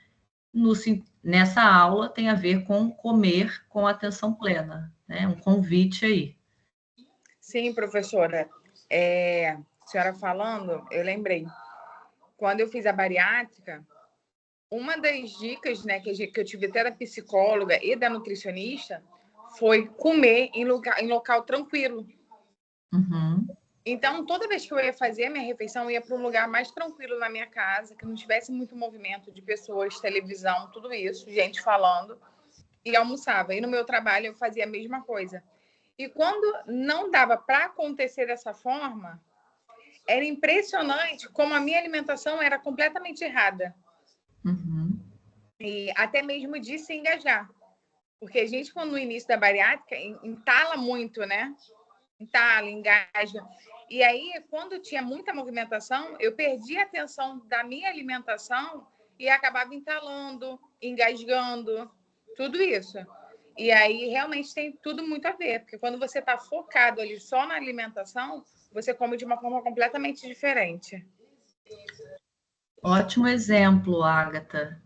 S1: Nessa aula tem a ver com comer com atenção plena, né? Um convite aí.
S2: Sim, professora. A senhora falando, eu lembrei. Quando eu fiz a bariátrica, uma das dicas, né, que eu tive até da psicóloga e da nutricionista foi comer em local tranquilo.
S1: Uhum.
S2: Então, toda vez que eu ia fazer a minha refeição, eu ia para um lugar mais tranquilo na minha casa, que não tivesse muito movimento de pessoas, televisão, tudo isso, gente falando, e almoçava. E no meu trabalho eu fazia a mesma coisa. E quando não dava para acontecer dessa forma, era impressionante como a minha alimentação era completamente errada.
S1: Uhum.
S2: E até mesmo de se engajar. Porque a gente, quando no início da bariátrica, entala muito, né? Entala, engaja. E aí, quando tinha muita movimentação, eu perdia a atenção da minha alimentação e acabava entalando, engasgando, tudo isso. E aí, realmente, tem tudo muito a ver. Porque quando você está focado ali só na alimentação, você come de uma forma completamente diferente.
S1: Ótimo exemplo, Agatha.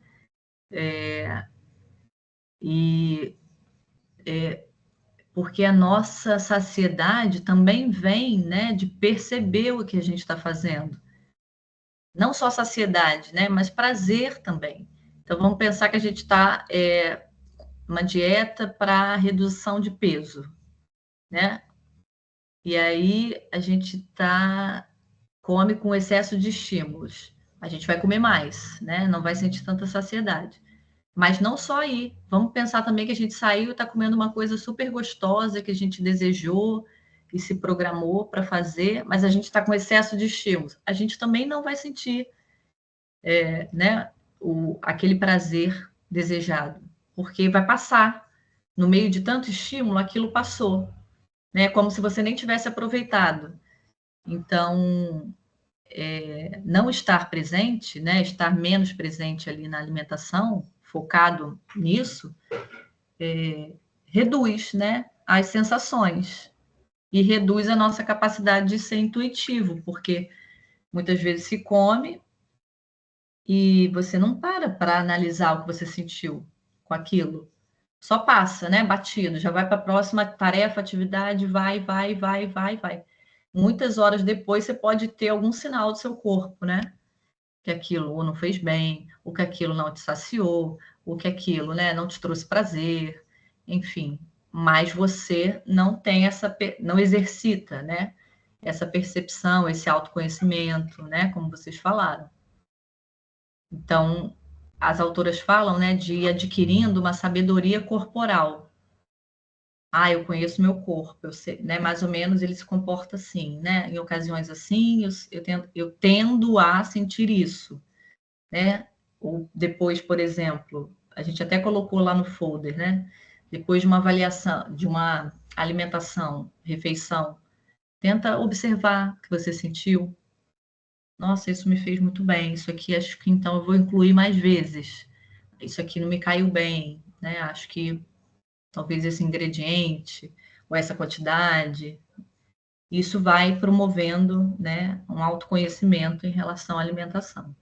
S1: Porque a nossa saciedade também vem, né, de perceber o que a gente está fazendo. Não só saciedade, né, mas prazer também. Então, vamos pensar que a gente está uma dieta para redução de peso, né? E aí a gente come com excesso de estímulos. A gente vai comer mais, né? Não vai sentir tanta saciedade. Mas não só aí. Vamos pensar também que a gente saiu e está comendo uma coisa super gostosa que a gente desejou e se programou para fazer, mas a gente está com excesso de estímulos. A gente também não vai sentir, né, aquele prazer desejado, porque vai passar. No meio de tanto estímulo, aquilo passou, né? Como se você nem tivesse aproveitado. Então, não estar presente, né? Estar menos presente ali na alimentação, focado nisso, reduz, né, as sensações e reduz a nossa capacidade de ser intuitivo, porque muitas vezes se come e você não para analisar o que você sentiu com aquilo. Só passa, né, batido, já vai para a próxima tarefa, atividade, vai. Muitas horas depois você pode ter algum sinal do seu corpo, né? Que aquilo ou não fez bem, ou que aquilo não te saciou, ou que aquilo, né, não te trouxe prazer, enfim. Mas você não tem não exercita, né, essa percepção, esse autoconhecimento, né, como vocês falaram. Então, as autoras falam, né, de ir adquirindo uma sabedoria corporal. Eu conheço meu corpo, eu sei, né, mais ou menos ele se comporta assim, né, em ocasiões assim, eu tendo a sentir isso, né? Ou depois, por exemplo, a gente até colocou lá no folder, né? Depois de uma avaliação, de uma alimentação, refeição, tenta observar o que você sentiu. Nossa, isso me fez muito bem. Isso aqui acho que então eu vou incluir mais vezes. Isso aqui não me caiu bem, né? Acho que talvez esse ingrediente ou essa quantidade. Isso vai promovendo, né, um autoconhecimento em relação à alimentação.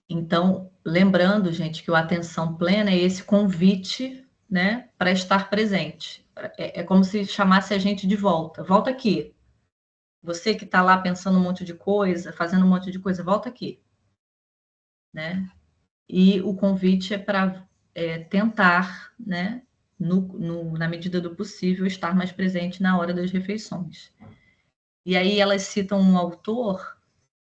S1: Então, lembrando, gente, que o atenção plena é esse convite, né, para estar presente. É como se chamasse a gente de volta. Volta aqui. Você que está lá pensando um monte de coisa, fazendo um monte de coisa, volta aqui. Né? E o convite é para tentar, né, na medida do possível, estar mais presente na hora das refeições. E aí elas citam um autor,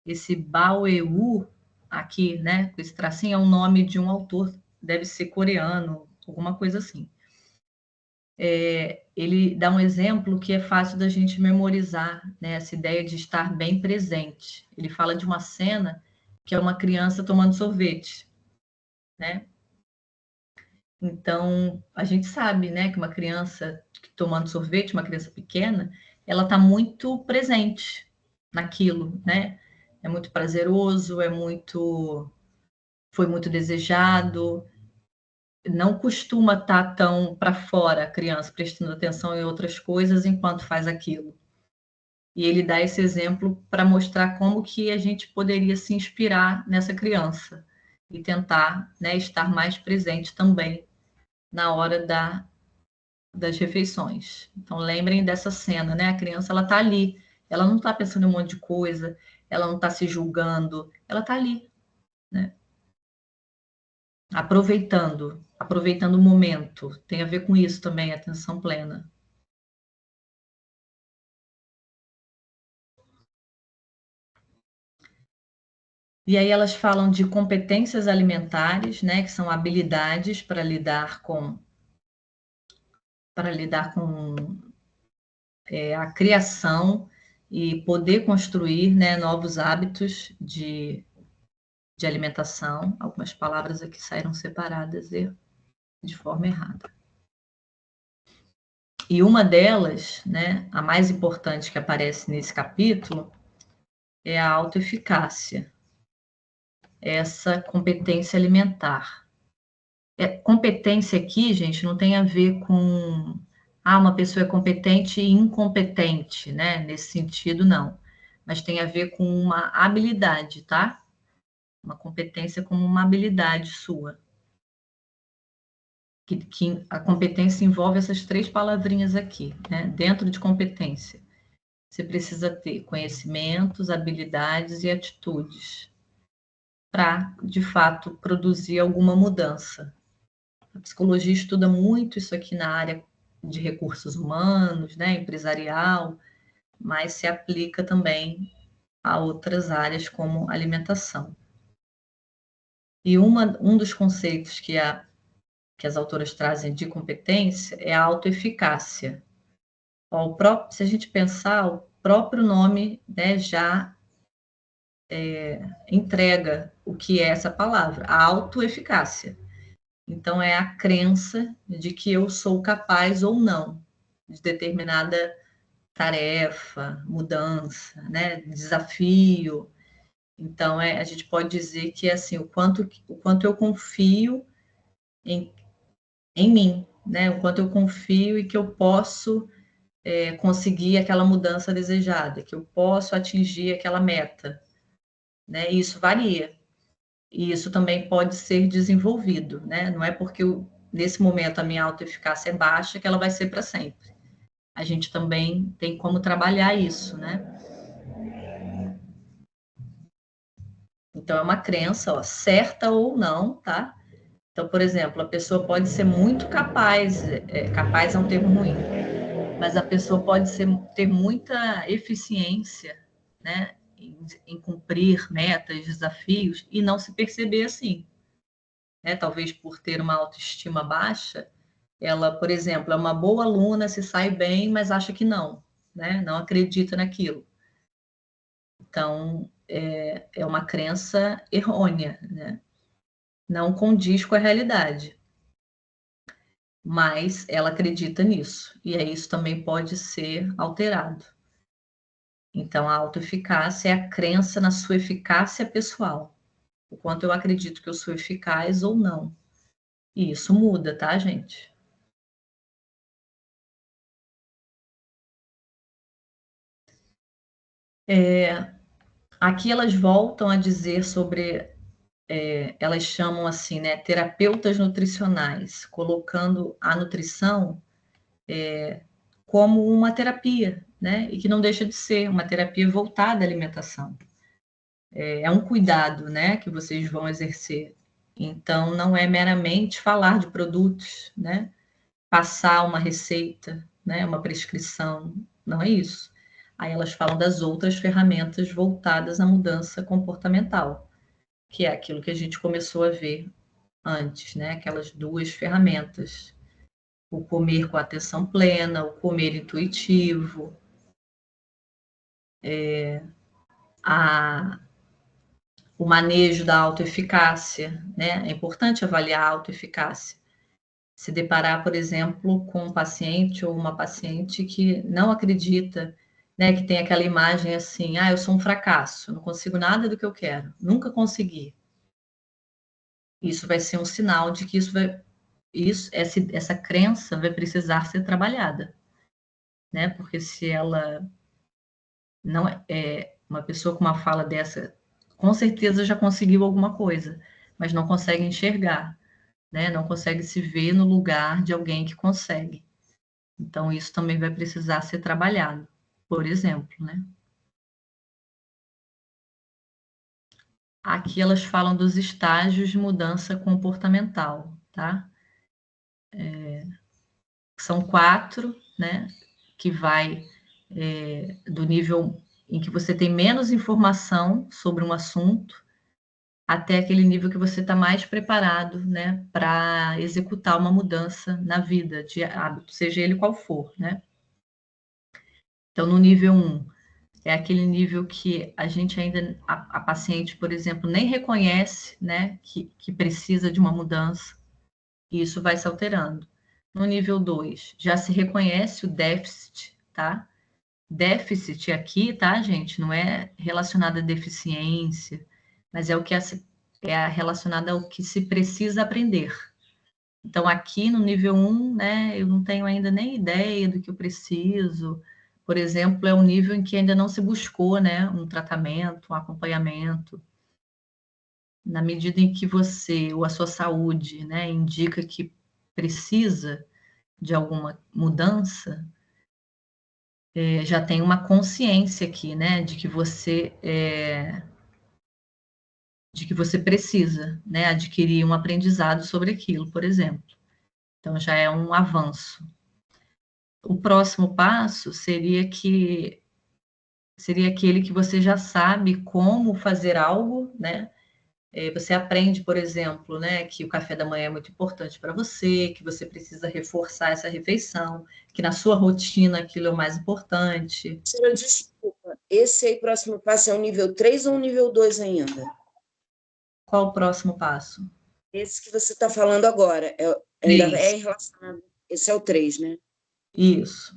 S1: esse Bao Eu, aqui, né, com esse tracinho, é o nome de um autor, deve ser coreano, alguma coisa assim. Ele dá um exemplo que é fácil da gente memorizar, né, essa ideia de estar bem presente. Ele fala de uma cena que é uma criança tomando sorvete, né? Então, a gente sabe, né, que uma criança tomando sorvete, uma criança pequena, ela está muito presente naquilo, né? É muito prazeroso, foi muito desejado. não costuma estar tão para fora a criança, prestando atenção em outras coisas enquanto faz aquilo. E ele dá esse exemplo para mostrar como que a gente poderia se inspirar nessa criança e tentar, né, estar mais presente também na hora das refeições. Então, lembrem dessa cena, né? A criança, ela está ali, ela não está pensando em um monte de coisa, ela não está se julgando, ela está ali, né? Aproveitando o momento. Tem a ver com isso também, atenção plena. E aí elas falam de competências alimentares, né, que são habilidades para lidar com a criação e poder construir, né, novos hábitos de alimentação. Algumas palavras aqui saíram separadas de forma errada. E uma delas, né, a mais importante que aparece nesse capítulo, é a autoeficácia, essa competência alimentar. Competência aqui, gente, não tem a ver com uma pessoa é competente e incompetente, né? Nesse sentido, não. Mas tem a ver com uma habilidade, tá? Uma competência como uma habilidade sua. Que a competência envolve essas 3 palavrinhas aqui, né? Dentro de competência, você precisa ter conhecimentos, habilidades e atitudes para, de fato, produzir alguma mudança. A psicologia estuda muito isso aqui na área de recursos humanos, né, empresarial, mas se aplica também a outras áreas como alimentação. E um dos conceitos que as autoras trazem de competência é a autoeficácia. Se a gente pensar, o próprio nome, né, já entrega o que é essa palavra, a autoeficácia. Então, é a crença de que eu sou capaz ou não de determinada tarefa, mudança, né, desafio. Então, a gente pode dizer que assim, o quanto eu confio em mim, né, o quanto eu confio e que eu posso conseguir aquela mudança desejada, que eu posso atingir aquela meta, né? E isso varia. E isso também pode ser desenvolvido, né? Não é porque nesse momento a minha autoeficácia é baixa que ela vai ser para sempre. A gente também tem como trabalhar isso, né? Então, é uma crença, certa ou não, tá? Então, por exemplo, a pessoa pode ser muito capaz, capaz é um termo ruim, mas a pessoa pode ter muita eficiência, né, em cumprir metas, desafios, e não se perceber assim. Né? Talvez por ter uma autoestima baixa, ela, por exemplo, é uma boa aluna, se sai bem, mas acha que não, né? Não acredita naquilo. Então, é uma crença errônea, né? Não condiz com a realidade. Mas ela acredita nisso, e aí isso também pode ser alterado. Então, a autoeficácia é a crença na sua eficácia pessoal, o quanto eu acredito que eu sou eficaz ou não. E isso muda, tá, gente? Aqui elas voltam a dizer sobre, elas chamam assim, né, terapeutas nutricionais, colocando a nutrição como uma terapia, né, e que não deixa de ser uma terapia voltada à alimentação. É um cuidado, né, que vocês vão exercer. Então, não é meramente falar de produtos, né, passar uma receita, né, uma prescrição, não é isso. Aí elas falam das outras ferramentas voltadas à mudança comportamental, que é aquilo que a gente começou a ver antes, né? Aquelas 2 ferramentas. O comer com atenção plena, o comer intuitivo, o manejo da autoeficácia, né? É importante avaliar a autoeficácia. Se deparar, por exemplo, com um paciente ou uma paciente que não acredita, né, que tem aquela imagem assim, eu sou um fracasso, não consigo nada do que eu quero, nunca consegui. Isso vai ser um sinal de que isso essa crença vai precisar ser trabalhada, né? Porque se ela não é uma pessoa com uma fala dessa, com certeza já conseguiu alguma coisa, mas não consegue enxergar, né? Não consegue se ver no lugar de alguém que consegue. Então, isso também vai precisar ser trabalhado, por exemplo, né? Aqui elas falam dos estágios de mudança comportamental, tá? São 4, né? Que vai do nível em que você tem menos informação sobre um assunto até aquele nível que você está mais preparado, né, para executar uma mudança na vida de hábito, seja ele qual for, né? Então, no nível 1, é aquele nível que a gente ainda, a paciente, por exemplo, nem reconhece, né, que precisa de uma mudança, e isso vai se alterando. No nível 2, já se reconhece o déficit, tá? Déficit aqui, tá, gente, não é relacionado à deficiência, mas é o que é relacionado ao que se precisa aprender. Então, aqui no nível 1, né, eu não tenho ainda nem ideia do que eu preciso. Por exemplo, é um nível em que ainda não se buscou, né, um tratamento, um acompanhamento. Na medida em que você, ou a sua saúde, né, indica que precisa de alguma mudança, já tem uma consciência aqui, né, de que você precisa, né, adquirir um aprendizado sobre aquilo, por exemplo. Então, já é um avanço. O próximo passo seria aquele que você já sabe como fazer algo, né? Você aprende, por exemplo, né, que o café da manhã é muito importante para você, que você precisa reforçar essa refeição, que na sua rotina aquilo é o mais importante.
S9: Senhora, desculpa, esse aí, próximo passo, é o nível 3 ou o nível 2 ainda?
S1: Qual o próximo passo?
S9: Esse que você está falando agora, ainda é relacionado. Esse é o 3, né?
S1: Isso.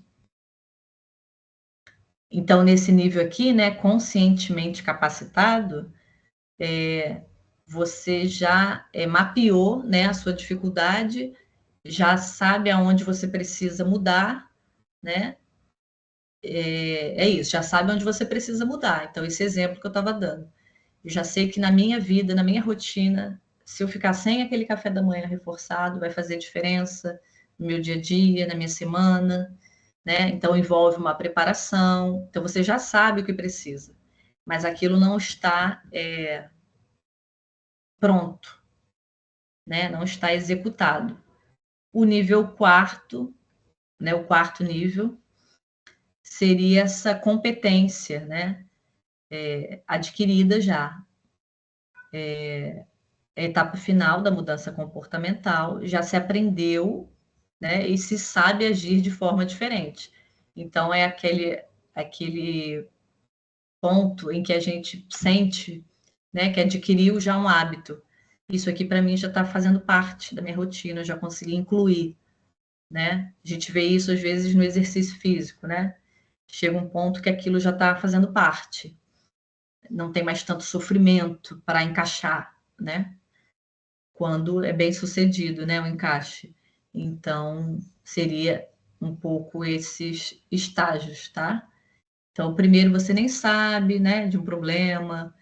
S1: Então, nesse nível aqui, né, conscientemente capacitado, você já mapeou, né, a sua dificuldade, já sabe aonde você precisa mudar, né? É isso, já sabe onde você precisa mudar. Então, esse exemplo que eu estava dando. Eu já sei que na minha vida, na minha rotina, se eu ficar sem aquele café da manhã reforçado, vai fazer diferença no meu dia a dia, na minha semana, né? Então, envolve uma preparação. Então, você já sabe o que precisa, mas aquilo não está pronto, né? Não está executado. O nível 4, né? O 4º nível seria essa competência, né? Adquirida já. A etapa final da mudança comportamental, já se aprendeu, né? E se sabe agir de forma diferente. Então, é aquele ponto em que a gente sente, né, que adquiriu já um hábito. Isso aqui, para mim, já está fazendo parte da minha rotina, eu já consegui incluir, né? A gente vê isso, às vezes, no exercício físico, né? Chega um ponto que aquilo já está fazendo parte. Não tem mais tanto sofrimento para encaixar, né? Quando é bem sucedido, né, o encaixe. Então, seria um pouco esses estágios, tá? Então, o primeiro você nem sabe, né, de um problema,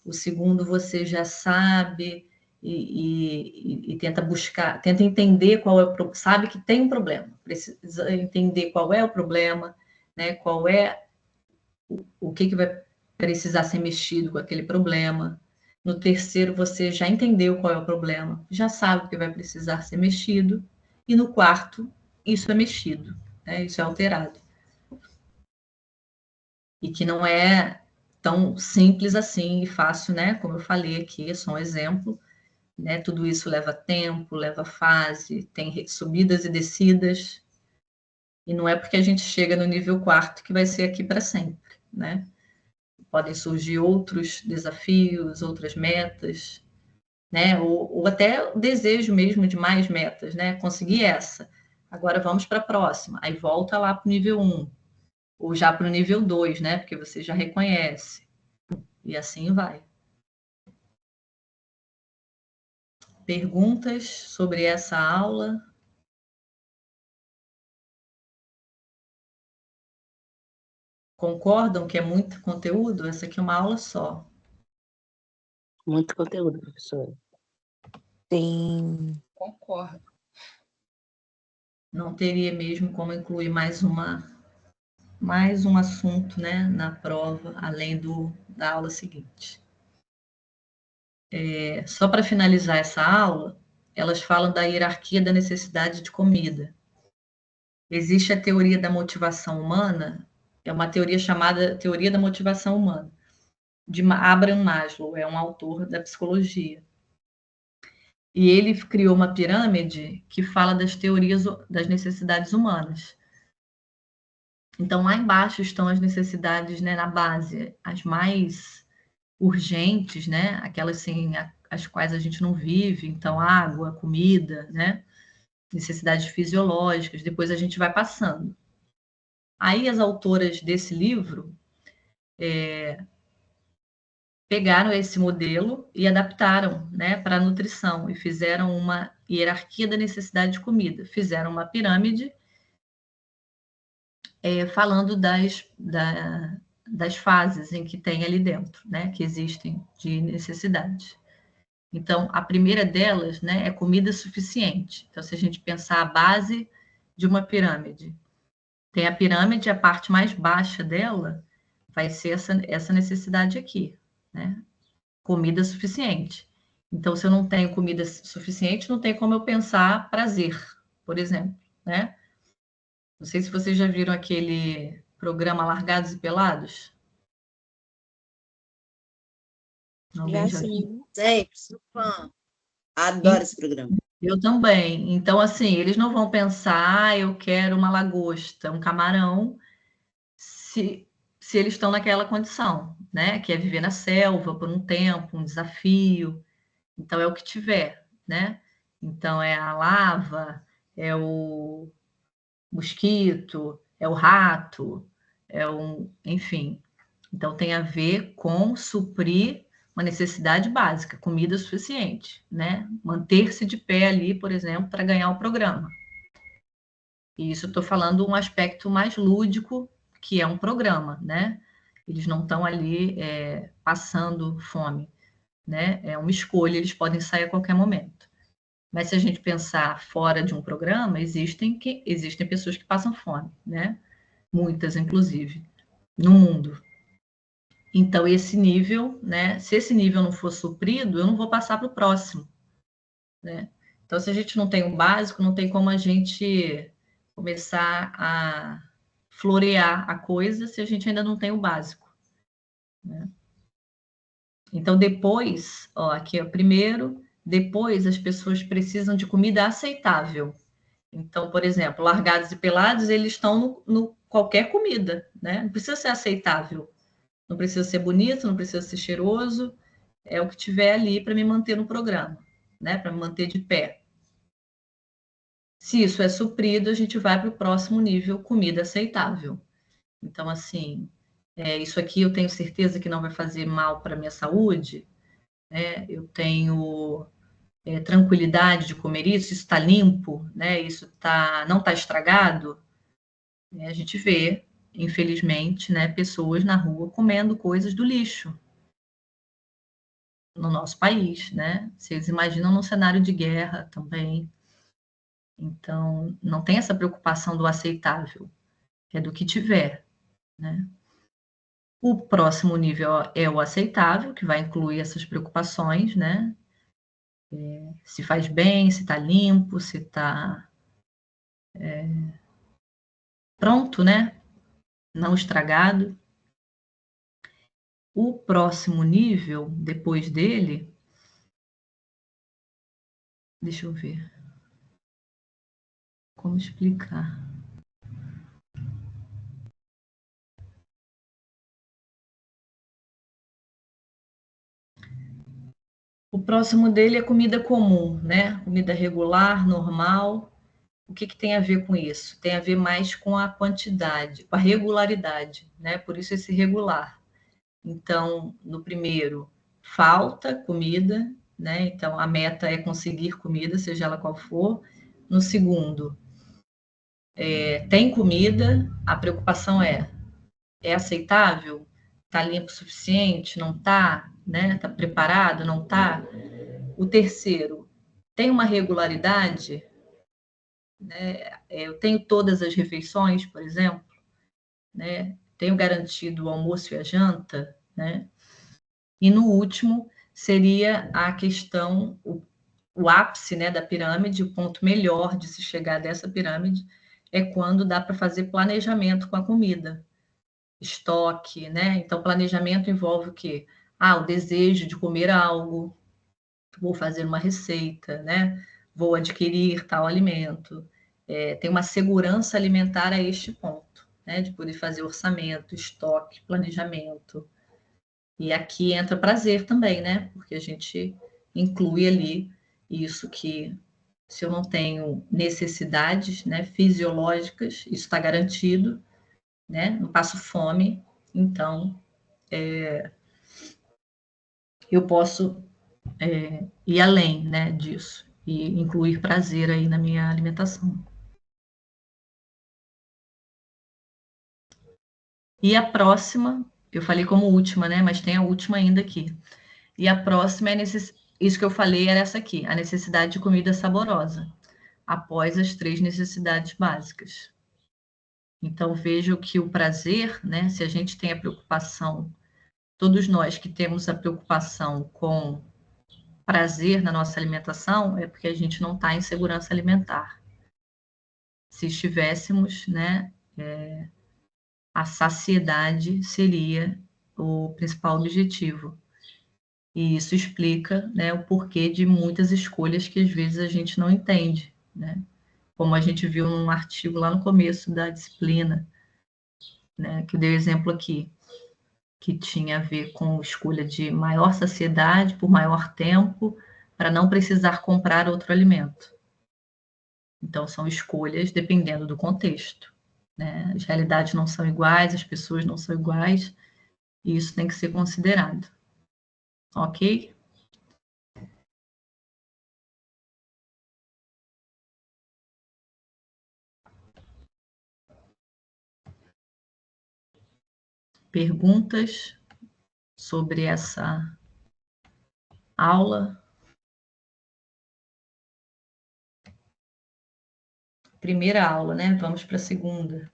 S1: o segundo você já sabe e tenta buscar, tenta entender qual é sabe que tem um problema, precisa entender qual é o problema, né, qual é o que vai precisar ser mexido com aquele problema. No terceiro, você já entendeu qual é o problema, já sabe o que vai precisar ser mexido. E no quarto, isso é mexido, né, isso é alterado. E que não é tão simples assim e fácil, né? Como eu falei aqui, é só um exemplo, né? Tudo isso leva tempo, leva fase, tem subidas e descidas, e não é porque a gente chega no nível 4º que vai ser aqui para sempre, né? Podem surgir outros desafios, outras metas, né? Ou até o desejo mesmo de mais metas, né? Conseguir essa. Agora vamos para a próxima. Aí volta lá para o nível 1, ou já para o nível 2, né? Porque você já reconhece. E assim vai. perguntas sobre essa aula? Concordam que é muito conteúdo? Essa aqui é uma aula só.
S8: Muito conteúdo, professora.
S9: Sim.
S7: Concordo.
S1: Não teria mesmo como incluir mais um assunto, né, na prova, além da aula seguinte. Só para finalizar essa aula, elas falam da hierarquia da necessidade de comida. Existe a teoria da motivação humana, é uma teoria chamada teoria da motivação humana, de Abraham Maslow, é um autor da psicologia. E ele criou uma pirâmide que fala das teorias das necessidades humanas. Então, lá embaixo estão as necessidades, né, na base, as mais urgentes, né, aquelas assim, as quais a gente não vive, então água, comida, né, necessidades fisiológicas, depois a gente vai passando. Aí as autoras desse livro pegaram esse modelo e adaptaram, né, para a nutrição e fizeram uma hierarquia da necessidade de comida, fizeram uma pirâmide falando das fases em que tem ali dentro, né, que existem de necessidade. Então, a primeira delas, né, é comida suficiente. Então, se a gente pensar a base de uma pirâmide, tem a pirâmide, a parte mais baixa dela vai ser essa necessidade aqui, né? Comida suficiente. Então, se eu não tenho comida suficiente, não tem como eu pensar prazer, por exemplo, né? Não sei se vocês já viram aquele programa Largados e Pelados. Alguém já viu?
S9: Sempre, sou fã. Adoro esse programa.
S1: Eu também. Então, assim, eles não vão pensar, eu quero uma lagosta, um camarão, se eles estão naquela condição, né? Que é viver na selva por um tempo, um desafio. Então, é o que tiver, né? Então, é a lava, é o mosquito, é o rato, enfim. Então, tem a ver com suprir uma necessidade básica, comida suficiente, né? Manter-se de pé ali, por exemplo, para ganhar o programa. E isso eu estou falando um aspecto mais lúdico, que é um programa, né? Eles não estão ali passando fome, né? É uma escolha, eles podem sair a qualquer momento. Mas se a gente pensar fora de um programa, existem pessoas que passam fome, né? Muitas, inclusive, no mundo. Então, esse nível, né? Se esse nível não for suprido, eu não vou passar para o próximo, né? Então, se a gente não tem o básico, não tem como a gente começar a florear a coisa se a gente ainda não tem o básico, né? Então, depois, ó, aqui é o primeiro, depois as pessoas precisam de comida aceitável. Então, por exemplo, Largados e Pelados, eles estão no qualquer comida, né? Não precisa ser aceitável, não precisa ser bonito, não precisa ser cheiroso, é o que tiver ali para me manter no programa, né? Para me manter de pé. Se isso é suprido, a gente vai para o próximo nível, comida aceitável. Então, assim, isso aqui eu tenho certeza que não vai fazer mal para a minha saúde, né? Eu tenho tranquilidade de comer isso está limpo, né? Isso não está estragado. A gente vê, infelizmente, né, pessoas na rua comendo coisas do lixo no nosso país, né? Vocês imaginam num cenário de guerra também. Então, não tem essa preocupação do aceitável, é do que tiver, né? O próximo nível é o aceitável, que vai incluir essas preocupações, né? Se faz bem, se está limpo, se está pronto, né? Não estragado. O próximo nível, depois dele, deixa eu ver. Como explicar? O próximo dele é comida comum, né? Comida regular, normal. O que tem a ver com isso? Tem a ver mais com a quantidade, com a regularidade, né? Por isso esse regular. Então, no primeiro, falta comida, né? Então, a meta é conseguir comida, seja ela qual for. No segundo, tem comida, a preocupação é aceitável? Está limpo o suficiente? Não está? Né? Está preparado? Não está? O terceiro, tem uma regularidade? Né? Eu tenho todas as refeições, por exemplo, né? Tenho garantido o almoço e a janta, né? E no último seria a questão, o ápice, né, da pirâmide, o ponto melhor de se chegar dessa pirâmide é quando dá para fazer planejamento com a comida, estoque, né? Então, planejamento envolve o quê? O desejo de comer algo, vou fazer uma receita, né? Vou adquirir tal alimento. Tem uma segurança alimentar a este ponto, né? De poder fazer orçamento, estoque, planejamento. E aqui entra prazer também, né? Porque a gente inclui ali isso que, se eu não tenho necessidades, né, fisiológicas, isso está garantido, né? Não passo fome, então eu posso ir além, né, disso e incluir prazer aí na minha alimentação. E a próxima, eu falei como última, né? Mas tem a última ainda aqui. E a próxima é isso que eu falei era essa aqui, a necessidade de comida saborosa, após as 3 necessidades básicas. Então, vejo que o prazer, né? Se a gente tem a preocupação, todos nós que temos a preocupação com prazer na nossa alimentação, é porque a gente não está em segurança alimentar. Se estivéssemos, né? A saciedade seria o principal objetivo. E isso explica, né, o porquê de muitas escolhas que às vezes a gente não entende, né? Como a gente viu num artigo lá no começo da disciplina, né, que eu dei exemplo aqui, que tinha a ver com escolha de maior saciedade por maior tempo, para não precisar comprar outro alimento. Então, são escolhas dependendo do contexto, né? As realidades não são iguais, as pessoas não são iguais, e isso tem que ser considerado. Ok? Perguntas sobre essa aula? Primeira aula, né? Vamos para a segunda.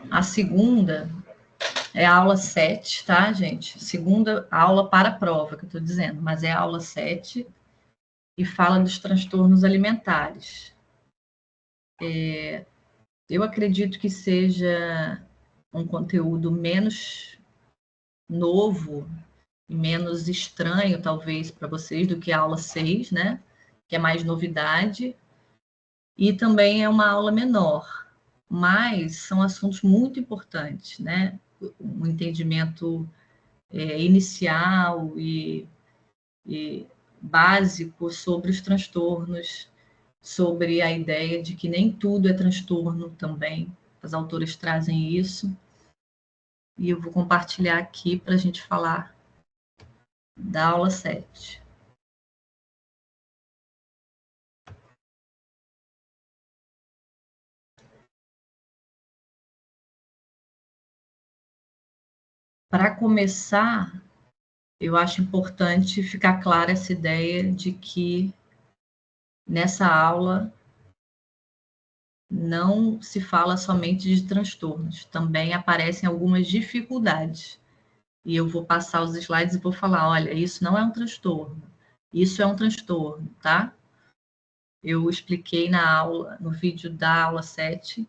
S1: A segunda é a aula 7, tá, gente? Segunda aula para a prova, que eu estou dizendo, mas é a aula 7 e fala dos transtornos alimentares. Eu acredito que seja um conteúdo menos novo e menos estranho, talvez, para vocês, do que a aula 6, né? Que é mais novidade. E também é uma aula menor, mas são assuntos muito importantes, né? Um entendimento inicial e básico sobre os transtornos, sobre a ideia de que nem tudo é transtorno também. As autoras trazem isso. E eu vou compartilhar aqui para a gente falar da aula 7. Para começar, eu acho importante ficar clara essa ideia de que nessa aula não se fala somente de transtornos, também aparecem algumas dificuldades. E eu vou passar os slides e vou falar, olha, isso não é um transtorno, isso é um transtorno, tá? Eu expliquei na aula, no vídeo da aula 7,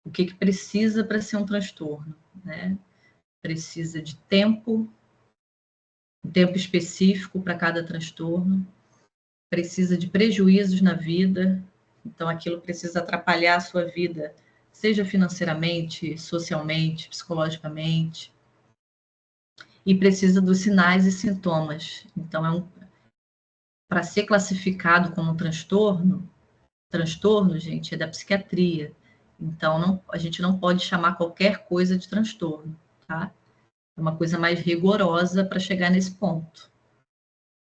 S1: o que precisa para ser um transtorno, né? Precisa de tempo, um tempo específico para cada transtorno, precisa de prejuízos na vida, então aquilo precisa atrapalhar a sua vida, seja financeiramente, socialmente, psicologicamente. e precisa dos sinais e sintomas. Então, para ser classificado como transtorno, gente, é da psiquiatria. Então, a gente não pode chamar qualquer coisa de transtorno, tá? É uma coisa mais rigorosa para chegar nesse ponto.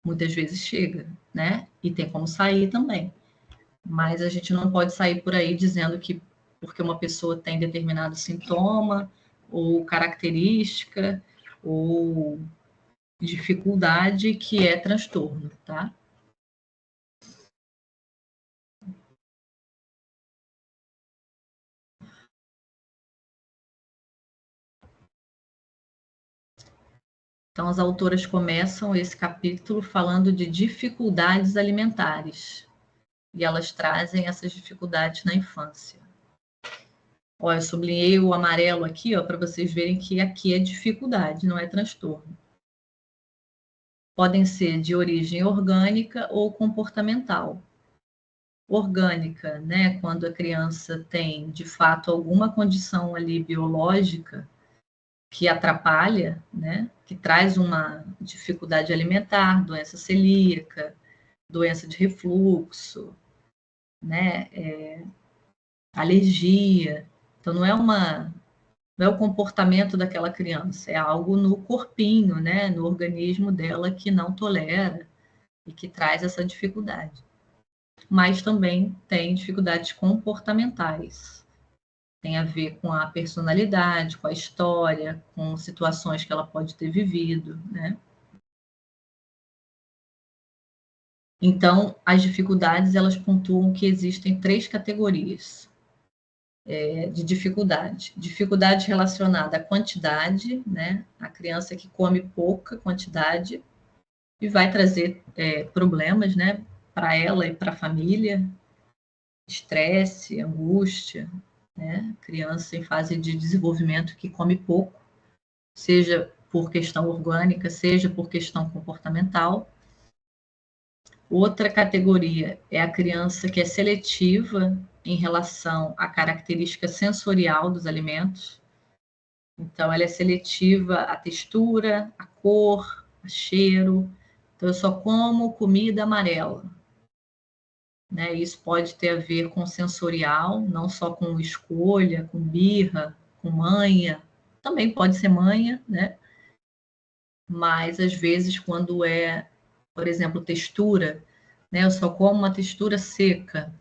S1: Muitas vezes chega, né? E tem como sair também. Mas a gente não pode sair por aí dizendo que porque uma pessoa tem determinado sintoma, ou característica, ou dificuldade que é transtorno, tá? Então, as autoras começam esse capítulo falando de dificuldades alimentares. E elas trazem essas dificuldades na infância. Ó, eu sublinhei o amarelo aqui, ó, para vocês verem que aqui é dificuldade, não é transtorno. Podem ser de origem orgânica ou comportamental. Orgânica, né, quando a criança tem, de fato, alguma condição ali biológica que atrapalha, né, que traz uma dificuldade alimentar, doença celíaca, doença de refluxo, né, alergia. Então, não é o comportamento daquela criança, é algo no corpinho, né, no organismo dela que não tolera e que traz essa dificuldade. Mas também tem dificuldades comportamentais. Tem a ver com a personalidade, com a história, com situações que ela pode ter vivido, né? Então, as dificuldades, elas pontuam que existem 3 categorias de dificuldade. Dificuldade relacionada à quantidade, né? A criança que come pouca quantidade e vai trazer problemas, né? Para ela e para a família, estresse, angústia, né? Criança em fase de desenvolvimento que come pouco, seja por questão orgânica, seja por questão comportamental. Outra categoria é a criança que é seletiva em relação à característica sensorial dos alimentos. Então, ela é seletiva à textura, à cor, a cheiro. Então, eu só como comida amarela. Né? Isso pode ter a ver com sensorial, não só com escolha, com birra, com manha. Também pode ser manha, né? Mas, às vezes, quando é, por exemplo, textura, né? Eu só como uma textura seca.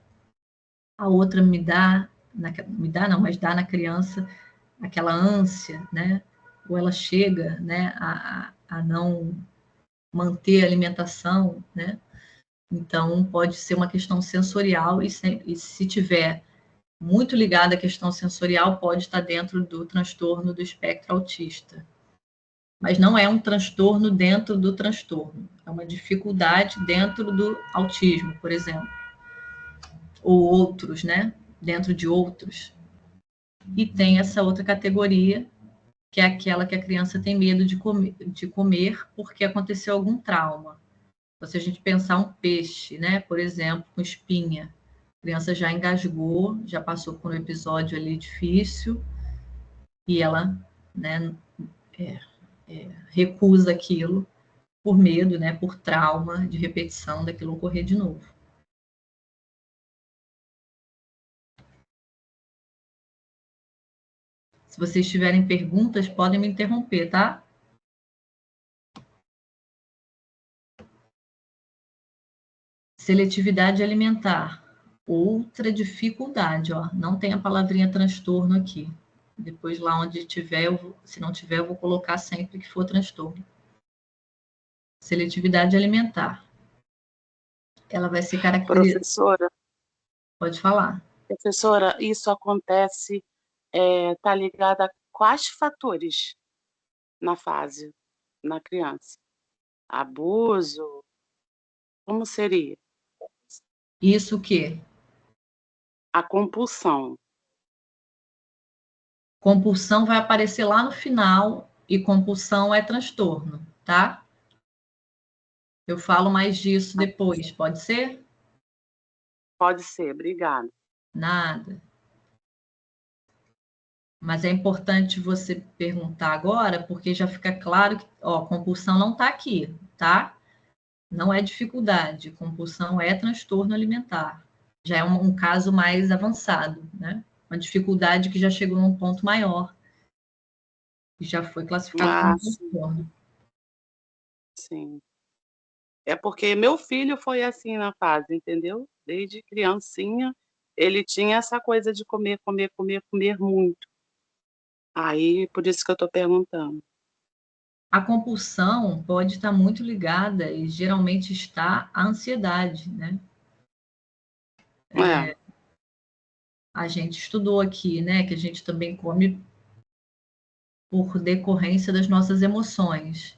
S1: A outra mas dá na criança aquela ânsia, né? Ou ela chega, né, a não manter a alimentação, né? Então, pode ser uma questão sensorial e se tiver muito ligada à questão sensorial, pode estar dentro do transtorno do espectro autista. Mas não é um transtorno dentro do transtorno, é uma dificuldade dentro do autismo, por exemplo. Ou outros, né? Dentro de outros. E tem essa outra categoria, que é aquela que a criança tem medo de comer porque aconteceu algum trauma. Então, se a gente pensar um peixe, né, por exemplo, com espinha, a criança já engasgou, já passou por um episódio ali difícil, e ela, né, recusa aquilo por medo, né, por trauma de repetição daquilo ocorrer de novo. Se vocês tiverem perguntas, podem me interromper, tá? Seletividade alimentar. Outra dificuldade, ó. Não tem a palavrinha transtorno aqui. Depois, lá onde tiver, se não tiver, eu vou colocar sempre que for transtorno. Seletividade alimentar. Ela vai ser caracterizada...
S3: Professora?
S1: Pode falar.
S3: Professora, isso acontece, tá ligado a quais fatores na fase, na criança? Abuso? Como seria?
S1: Isso o quê?
S3: A compulsão.
S1: Compulsão vai aparecer lá no final e compulsão é transtorno, tá? Eu falo mais disso depois, pode ser?
S3: Pode ser, obrigada.
S1: Nada. Mas é importante você perguntar agora, porque já fica claro que, ó, compulsão não está aqui, tá? Não é dificuldade, compulsão é transtorno alimentar. Já é um caso mais avançado, né? Uma dificuldade que já chegou num ponto maior, e já foi classificado como transtorno.
S3: Sim. É porque meu filho foi assim na fase, entendeu? Desde criancinha, ele tinha essa coisa de comer, comer, comer, comer muito. Aí, por isso que eu estou perguntando.
S1: A compulsão pode estar muito ligada, e geralmente está, à ansiedade, né? A gente estudou aqui, né, que a gente também come por decorrência das nossas emoções.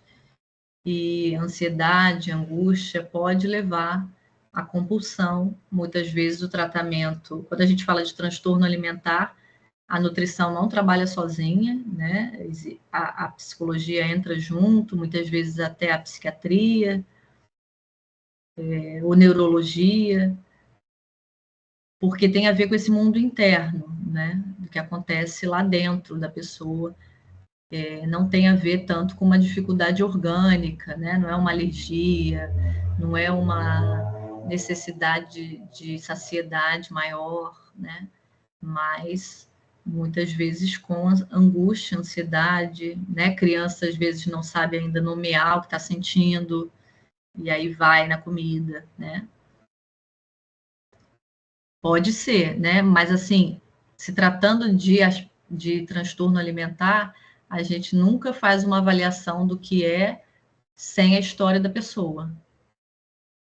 S1: E ansiedade, angústia pode levar à compulsão. Muitas vezes o tratamento, quando a gente fala de transtorno alimentar, a nutrição não trabalha sozinha, né? A psicologia entra junto, muitas vezes até a psiquiatria, ou neurologia, porque tem a ver com esse mundo interno, né? Do que acontece lá dentro da pessoa. Não tem a ver tanto com uma dificuldade orgânica, né? Não é uma alergia, não é uma necessidade de saciedade maior, né? Mas muitas vezes com angústia, ansiedade, né? Criança às vezes não sabe ainda nomear o que está sentindo, e aí vai na comida, né? Pode ser, né? Mas assim, se tratando de transtorno alimentar, a gente nunca faz uma avaliação do que é sem a história da pessoa,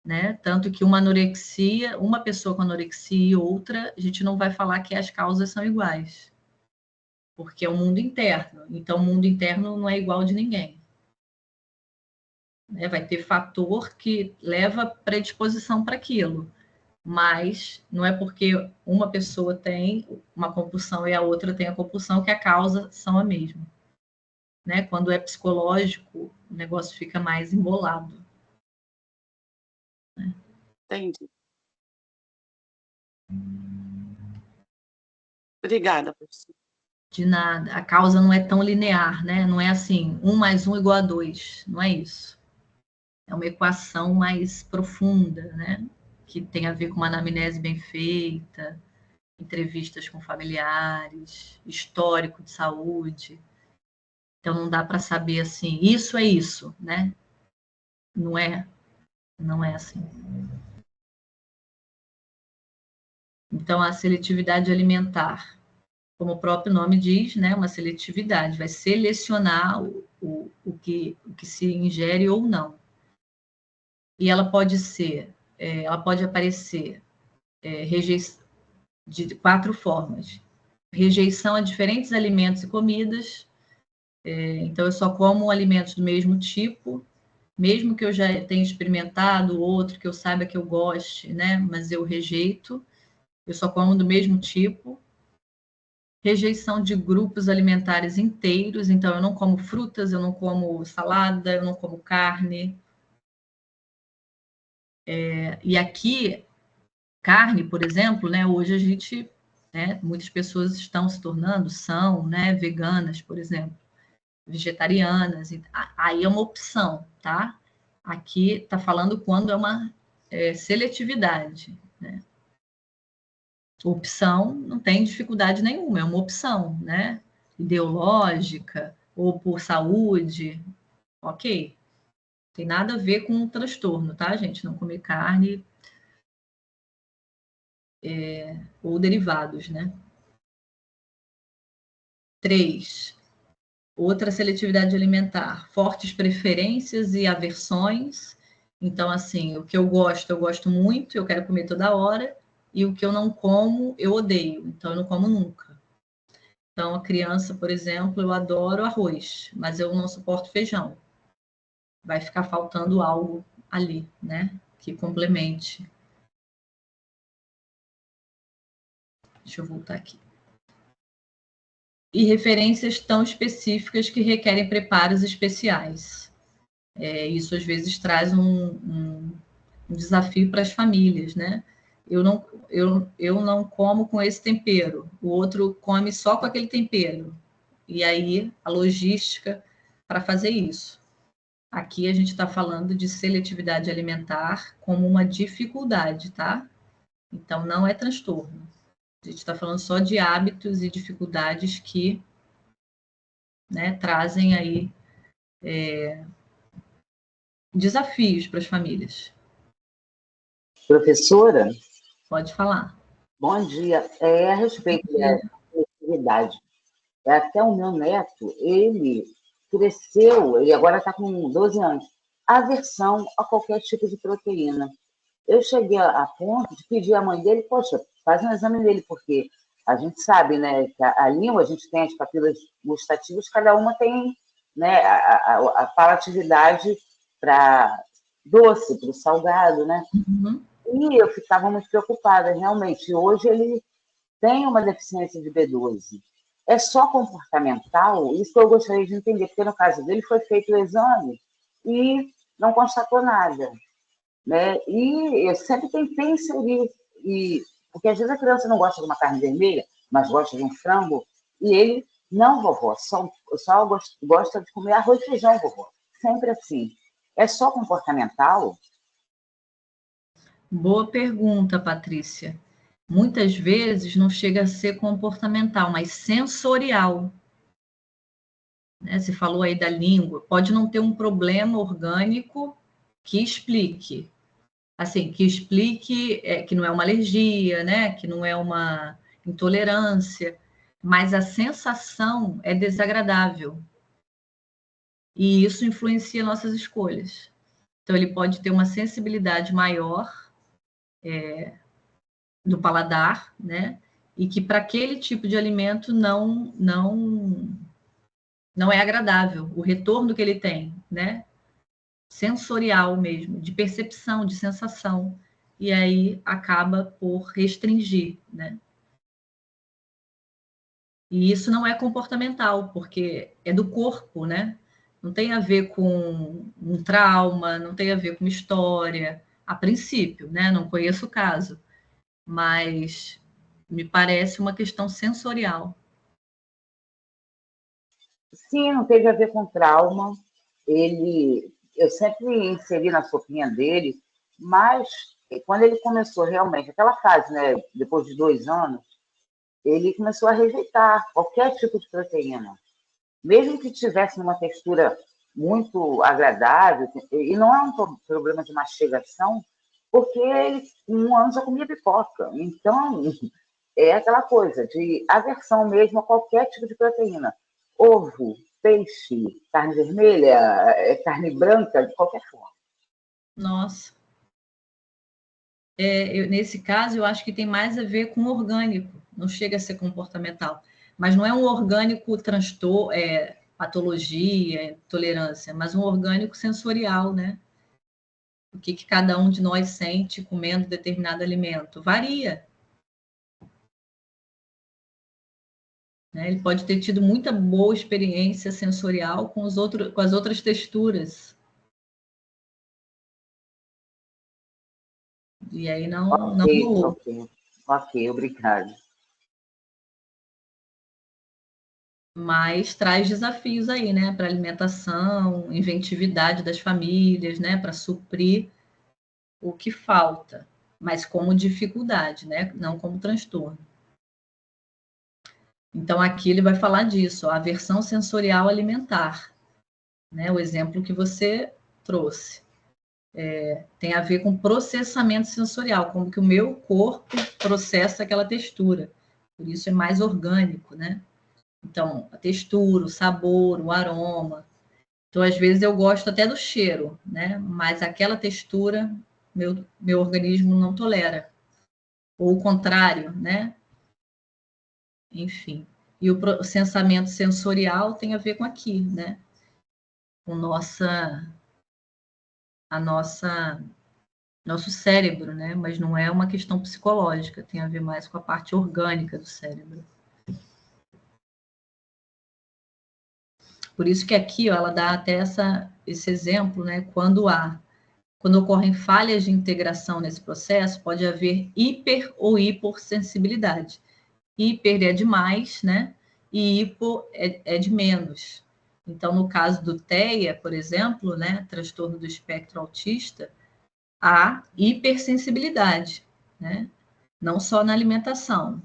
S1: né? Tanto que uma pessoa com anorexia e outra, a gente não vai falar que as causas são iguais, porque é o mundo interno. Então, o mundo interno não é igual de ninguém, né? Vai ter fator que leva predisposição para aquilo. Mas não é porque uma pessoa tem uma compulsão e a outra tem a compulsão que a causa são a mesma, né? Quando é psicológico, o negócio fica mais embolado. Né?
S3: Entendi. Obrigada, professora.
S1: De nada. A causa não é tão linear, né? Não é assim, 1 mais 1 igual a 2. Não é isso. É uma equação mais profunda, né? Que tem a ver com uma anamnese bem feita, entrevistas com familiares, histórico de saúde. Então não dá para saber assim, isso é isso, né? Não é assim. Então a seletividade alimentar, como o próprio nome diz, né? Uma seletividade, vai selecionar o que se ingere ou não. E ela pode aparecer de 4 formas. Rejeição a diferentes alimentos e comidas. Então, eu só como alimentos do mesmo tipo, mesmo que eu já tenha experimentado outro, que eu saiba que eu goste, né? Mas eu rejeito. Eu só como do mesmo tipo. Rejeição de grupos alimentares inteiros. Então, eu não como frutas, eu não como salada, eu não como carne. E aqui, carne, por exemplo, né? Hoje a gente, né? Muitas pessoas estão se tornando, são, né? Veganas, por exemplo. Vegetarianas, aí é uma opção, tá? Aqui está falando quando é uma seletividade, né? Opção não tem dificuldade nenhuma, é uma opção, né? Ideológica ou por saúde, ok. Tem nada a ver com um transtorno, tá, gente? Não comer carne ou derivados, né? 3. Outra seletividade alimentar, fortes preferências e aversões. Então, assim, o que eu gosto muito, eu quero comer toda hora, e o que eu não como, eu odeio, então eu não como nunca. Então, a criança, por exemplo, eu adoro arroz, mas eu não suporto feijão. Vai ficar faltando algo ali, né, que complemente. Deixa eu voltar aqui. E referências tão específicas que requerem preparos especiais. Isso às vezes traz um desafio para as famílias, né? eu não como com esse tempero, o outro come só com aquele tempero. E aí, a logística para fazer isso. Aqui a gente está falando de seletividade alimentar como uma dificuldade, tá? Então, não é transtorno. A gente está falando só de hábitos e dificuldades que, né, trazem aí desafios para as famílias.
S10: Professora,
S1: Pode falar.
S10: bom dia. A respeito da seletividade, até o meu neto, ele cresceu, ele agora está com 12 anos, aversão a qualquer tipo de proteína. Eu cheguei a ponto de pedir à mãe dele, poxa, faz um exame nele, porque a gente sabe, né, que a língua, a gente tem as papilas gustativas, cada uma tem, né, a palatividade para doce, para o salgado, né?
S1: Uhum.
S10: E eu ficava muito preocupada, realmente. Hoje ele tem uma deficiência de B12. É só comportamental? Isso que eu gostaria de entender, porque no caso dele foi feito o exame e não constatou nada, né? E eu sempre tentei inserir, porque às vezes a criança não gosta de uma carne vermelha, mas gosta de um frango, e ele, não, vovó, só gosta de comer arroz e feijão, vovó. Sempre assim. É só comportamental?
S1: Boa pergunta, Patrícia. Muitas vezes não chega a ser comportamental, mas sensorial. Né? Você falou aí da língua. Pode não ter um problema orgânico que explique. Assim, que explique que não é uma alergia, né? Que não é uma intolerância, mas a sensação é desagradável. E isso influencia nossas escolhas. Então, ele pode ter uma sensibilidade maior do paladar, né? E que para aquele tipo de alimento não é agradável o retorno que ele tem, né? Sensorial mesmo, de percepção, de sensação. E aí acaba por restringir, né? E isso não é comportamental, porque é do corpo, né? Não tem a ver com um trauma, não tem a ver com história, a princípio, né? Não conheço o caso, mas me parece uma questão sensorial.
S10: Sim, não teve a ver com trauma. Eu sempre inseri na sopinha dele, mas quando ele começou realmente, aquela fase, né, depois de 2 anos, ele começou a rejeitar qualquer tipo de proteína. Mesmo que tivesse uma textura muito agradável, e não é um problema de mastigação, porque ele, com 1 ano, já comia pipoca. Então, é aquela coisa de aversão mesmo a qualquer tipo de proteína. Ovo, peixe, carne vermelha, carne branca, de qualquer forma.
S1: Nossa. Nesse caso, eu acho que tem mais a ver com orgânico, não chega a ser comportamental. Mas não é um orgânico transtorno, patologia, tolerância, mas um orgânico sensorial, né? O que cada um de nós sente comendo determinado alimento? Varia. Né? Ele pode ter tido muita boa experiência sensorial com as outras texturas. E aí não rolou.
S10: Ok, obrigado.
S1: Mas traz desafios aí, né, para alimentação, inventividade das famílias, né, para suprir o que falta, mas como dificuldade, né, não como transtorno. Então aqui ele vai falar disso, a aversão sensorial alimentar, né, o exemplo que você trouxe. Tem a ver com processamento sensorial, como que o meu corpo processa aquela textura. Por isso é mais orgânico, né? Então, a textura, o sabor, o aroma. Então, às vezes, eu gosto até do cheiro, né? Mas aquela textura, meu organismo não tolera. Ou o contrário, né? Enfim. E o processamento sensorial tem a ver com aqui, né? Com nosso cérebro, né? Mas não é uma questão psicológica, tem a ver mais com a parte orgânica do cérebro. Por isso que aqui, ó, ela dá até esse exemplo, né? Quando há Quando ocorrem falhas de integração nesse processo, pode haver hiper ou hipossensibilidade. Hiper é de mais, né? E hipo é de menos. Então, no caso do TEA, por exemplo, né, transtorno do espectro autista, há hipersensibilidade, né? Não só na alimentação,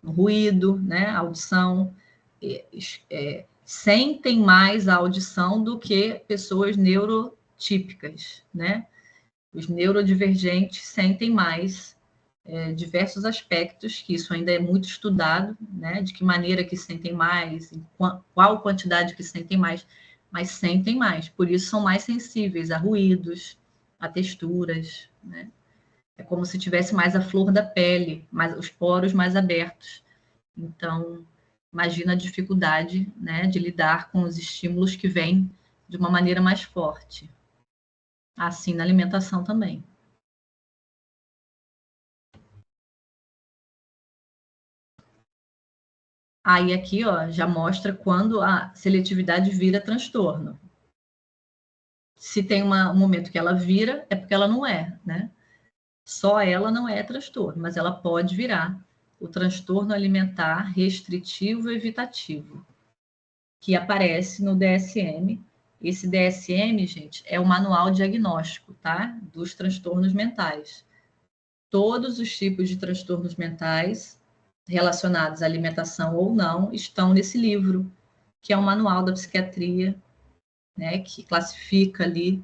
S1: no ruído, né, audição, sentem mais a audição do que pessoas neurotípicas, né? Os neurodivergentes sentem mais diversos aspectos, que isso ainda é muito estudado, né? De que maneira que sentem mais, qual quantidade que sentem mais, mas sentem mais. Por isso são mais sensíveis a ruídos, a texturas, né? É como se tivesse mais a flor da pele, mais, os poros mais abertos. Então, imagina a dificuldade, né, de lidar com os estímulos que vêm de uma maneira mais forte. Assim na alimentação também. Aí aqui, ó, já mostra quando a seletividade vira transtorno. Se tem um momento que ela vira, é porque ela não é, né? Só ela não é transtorno, mas ela pode virar o transtorno alimentar restritivo evitativo, que aparece no DSM. Esse DSM, gente, é o manual diagnóstico, tá? Dos transtornos mentais. Todos os tipos de transtornos mentais relacionados à alimentação ou não estão nesse livro, que é o manual da psiquiatria, né? Que classifica ali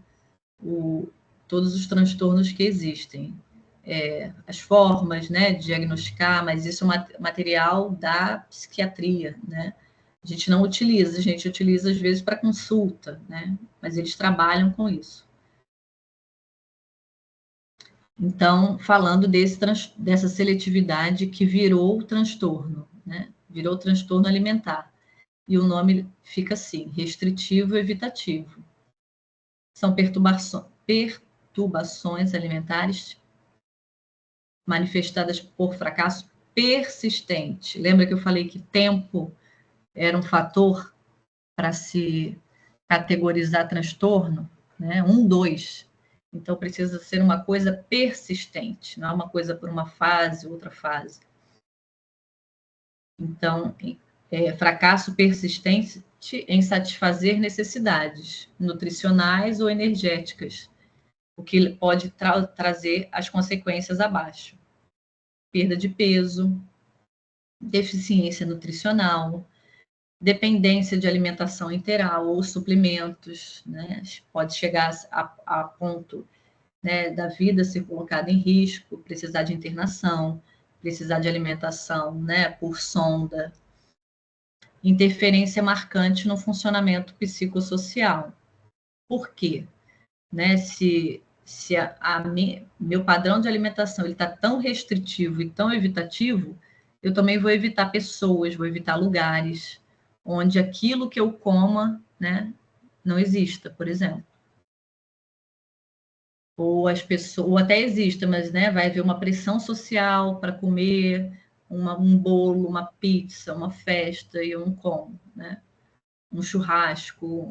S1: todos os transtornos que existem. As formas, né, de diagnosticar, mas isso é material da psiquiatria, né? A gente não utiliza, a gente utiliza às vezes para consulta, né? Mas eles trabalham com isso. Então, falando dessa seletividade que virou transtorno, né? Virou transtorno alimentar. E o nome fica assim, restritivo evitativo. São perturbações alimentares manifestadas por fracasso persistente. Lembra que eu falei que tempo era um fator para se categorizar transtorno? Né? 1, 2. Então, precisa ser uma coisa persistente, não é uma coisa por uma fase, outra fase. Então, fracasso persistente em satisfazer necessidades nutricionais ou energéticas, o que pode trazer as consequências abaixo. Perda de peso, deficiência nutricional, dependência de alimentação integral ou suplementos, né? Pode chegar a ponto, né, da vida ser colocada em risco, precisar de internação, precisar de alimentação, né, por sonda. Interferência marcante no funcionamento psicossocial. Por quê? Né, se meu padrão de alimentação está tão restritivo e tão evitativo, eu também vou evitar pessoas, vou evitar lugares onde aquilo que eu coma, né, não exista, por exemplo. Ou as pessoas, ou até exista, mas, né, vai haver uma pressão social para comer um bolo, uma pizza, uma festa, e eu não como, né? Um churrasco,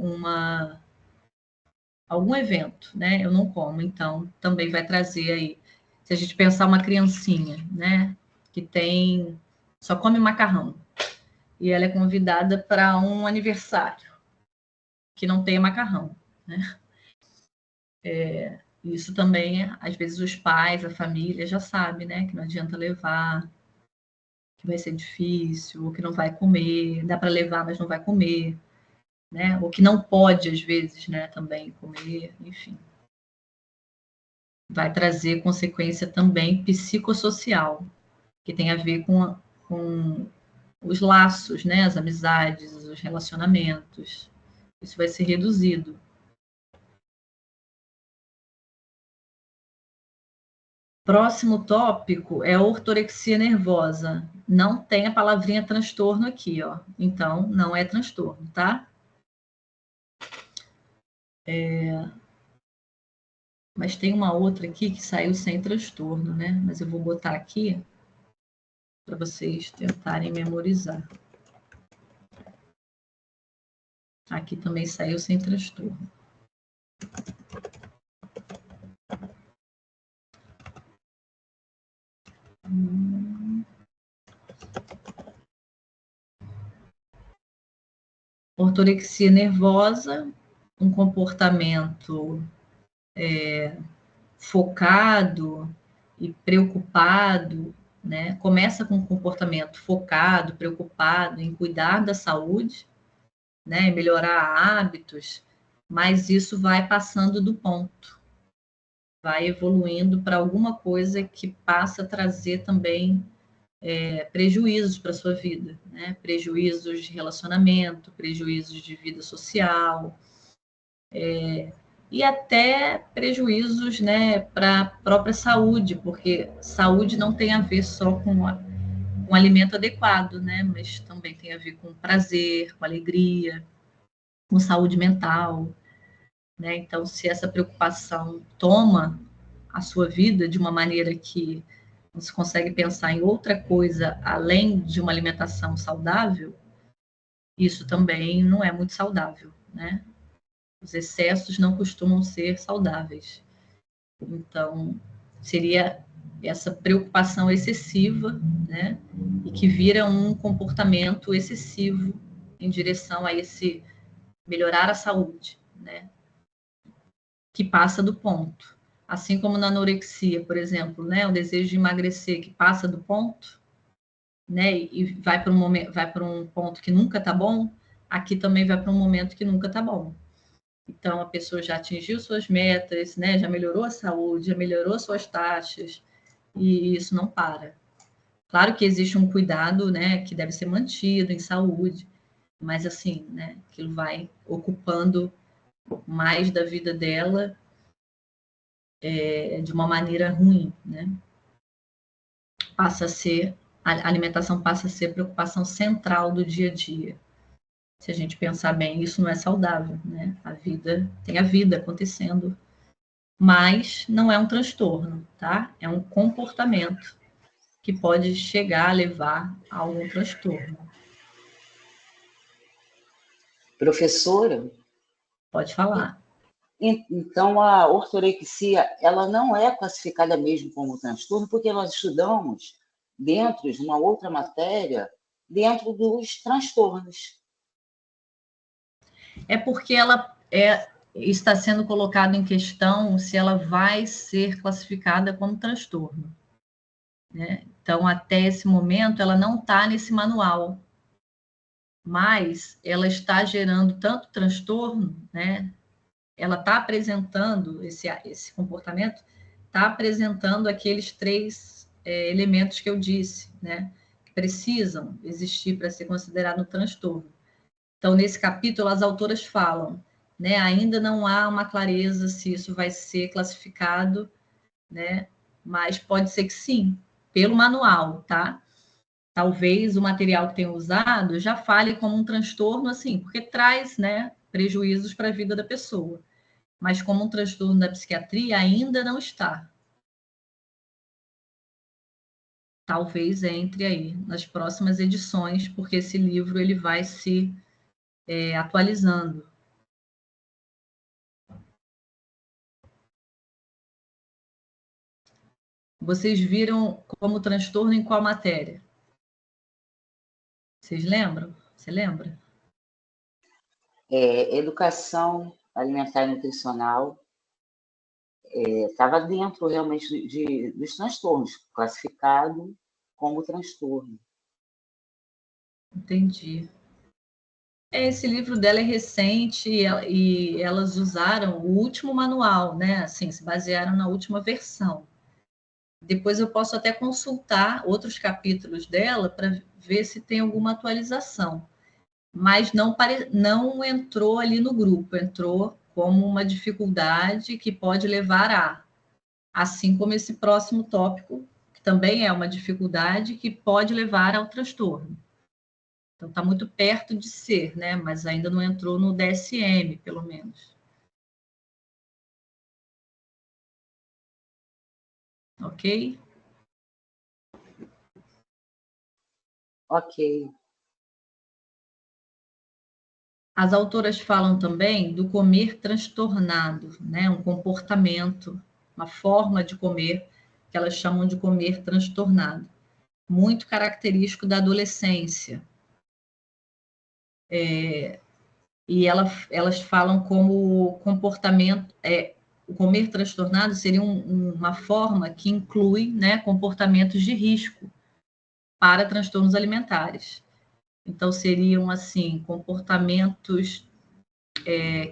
S1: algum evento, né? Eu não como, então também vai trazer aí. Se a gente pensar uma criancinha, né, que só come macarrão, e ela é convidada para um aniversário que não tem macarrão, né? Isso também, às vezes, os pais, a família já sabe, né, que não adianta levar, que vai ser difícil, ou que não vai comer, dá para levar, mas não vai comer, né? Ou que não pode, às vezes, né, também comer, enfim. Vai trazer consequência também psicossocial, que tem a ver com os laços, né, as amizades, os relacionamentos. Isso vai ser reduzido. Próximo tópico é a ortorexia nervosa. Não tem a palavrinha transtorno aqui, ó. Então, não é transtorno, tá? Mas tem uma outra aqui que saiu sem transtorno, né? Mas eu vou botar aqui para vocês tentarem memorizar. Aqui também saiu sem transtorno. Ortorexia nervosa, um comportamento focado e preocupado, né? Começa com um comportamento focado, preocupado em cuidar da saúde, né? Melhorar hábitos, mas isso vai passando do ponto, vai evoluindo para alguma coisa que passa a trazer também prejuízos para a sua vida, né? Prejuízos de relacionamento, prejuízos de vida social, e até prejuízos, né, para a própria saúde, porque saúde não tem a ver só com um alimento adequado, né, mas também tem a ver com prazer, com alegria, com saúde mental, né? Então, se essa preocupação toma a sua vida de uma maneira que você consegue pensar em outra coisa além de uma alimentação saudável, isso também não é muito saudável, né? Os excessos não costumam ser saudáveis. Então, seria essa preocupação excessiva, né? E que vira um comportamento excessivo em direção a esse melhorar a saúde, né? Que passa do ponto. Assim como na anorexia, por exemplo, né? O desejo de emagrecer que passa do ponto, né? E vai para um ponto que nunca tá bom, aqui também vai para um momento que nunca tá bom. Então, a pessoa já atingiu suas metas, né? Já melhorou a saúde, já melhorou suas taxas, e isso não para. Claro que existe um cuidado, né? Que deve ser mantido em saúde, mas assim, né? Aquilo vai ocupando mais da vida dela de uma maneira ruim, né? A alimentação passa a ser preocupação central do dia a dia. Se a gente pensar bem, isso não é saudável, né? Tem a vida acontecendo, mas não é um transtorno, tá? É um comportamento que pode chegar a levar a algum transtorno.
S10: Professora?
S1: Pode falar.
S10: Então, a ortorexia, ela não é classificada mesmo como transtorno, porque nós estudamos dentro de uma outra matéria, dentro dos transtornos.
S1: É porque ela está sendo colocado em questão se ela vai ser classificada como transtorno, né? Então, até esse momento, ela não está nesse manual, mas ela está gerando tanto transtorno, né? Ela está apresentando esse comportamento, está apresentando aqueles 3 elementos que eu disse, né? Que precisam existir para ser considerado um transtorno. Então, nesse capítulo, as autoras falam, né? Ainda não há uma clareza se isso vai ser classificado, né? Mas pode ser que sim, pelo manual, tá? Talvez o material que tenha usado já fale como um transtorno, assim, porque traz, né, prejuízos para a vida da pessoa. Mas como um transtorno da psiquiatria ainda não está. Talvez entre aí nas próximas edições, porque esse livro ele vai se atualizando. Vocês viram como transtorno em qual matéria? Vocês lembram? Você lembra?
S10: Educação alimentar e nutricional estava dentro realmente dos transtornos, classificado como transtorno.
S1: Entendi. Esse livro dela é recente e elas usaram o último manual, né? Assim, se basearam na última versão. Depois eu posso até consultar outros capítulos dela para ver se tem alguma atualização. Mas não entrou ali no grupo, entrou como uma dificuldade que pode levar assim como esse próximo tópico, que também é uma dificuldade que pode levar ao transtorno. Então, está muito perto de ser, né? Mas ainda não entrou no DSM, pelo menos. Ok?
S10: Ok.
S1: As autoras falam também do comer transtornado, né? Um comportamento, uma forma de comer que elas chamam de comer transtornado, muito característico da adolescência. E elas falam como comportamento, o comer transtornado seria uma forma que inclui, né, comportamentos de risco para transtornos alimentares. Então, seriam, assim, comportamentos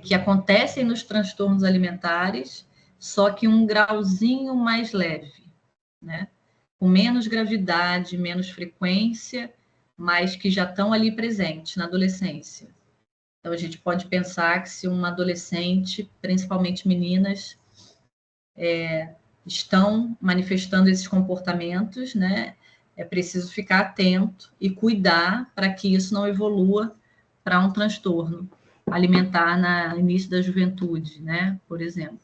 S1: que acontecem nos transtornos alimentares, só que um grauzinho mais leve, né? Com menos gravidade, menos frequência, mas que já estão ali presentes na adolescência. Então, a gente pode pensar que se uma adolescente, principalmente meninas, estão manifestando esses comportamentos, né? É preciso ficar atento e cuidar para que isso não evolua para um transtorno alimentar no início da juventude, né? Por exemplo.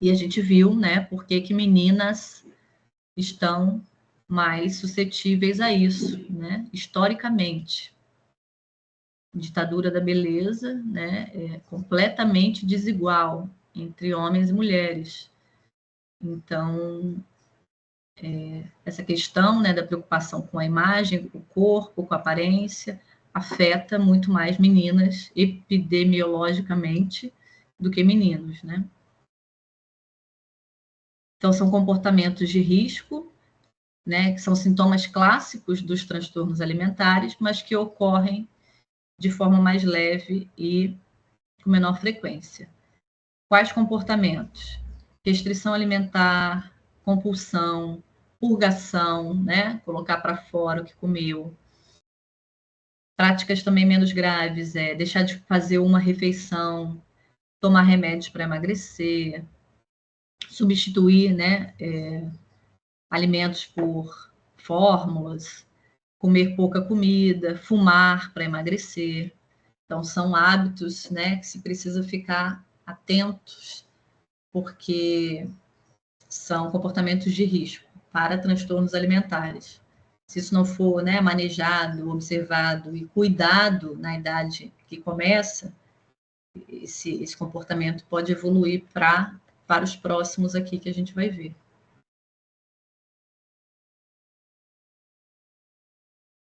S1: E a gente viu, né, por que meninas estão mais suscetíveis a isso, né? Historicamente. Ditadura da beleza, né? É completamente desigual entre homens e mulheres. Então, essa questão, né, da preocupação com a imagem, com o corpo, com a aparência, afeta muito mais meninas epidemiologicamente do que meninos, né? Então, são comportamentos de risco, né, que são sintomas clássicos dos transtornos alimentares, mas que ocorrem de forma mais leve e com menor frequência. Quais comportamentos? Restrição alimentar, compulsão, purgação, né? Colocar para fora o que comeu. Práticas também menos graves, deixar de fazer uma refeição, tomar remédios para emagrecer, substituir, né, alimentos por fórmulas, comer pouca comida, fumar para emagrecer. Então, são hábitos, né, que se precisa ficar atentos, porque são comportamentos de risco para transtornos alimentares. Se isso não for, né, manejado, observado e cuidado na idade que começa, esse comportamento pode evoluir para os próximos aqui que a gente vai ver.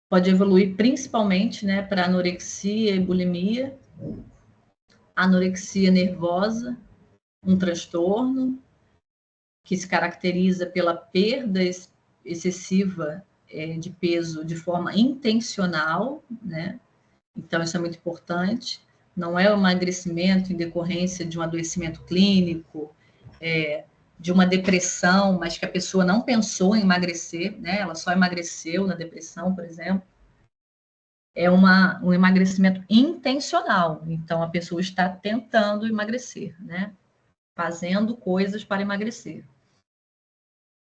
S1: Pode evoluir principalmente, né, para anorexia e bulimia, anorexia nervosa, um transtorno que se caracteriza pela perda excessiva de peso de forma intencional, né? Então, isso é muito importante. Não é o emagrecimento em decorrência de um adoecimento clínico, de uma depressão, mas que a pessoa não pensou em emagrecer, né? Ela só emagreceu na depressão, por exemplo. É um emagrecimento intencional. Então, a pessoa está tentando emagrecer, né? Fazendo coisas para emagrecer.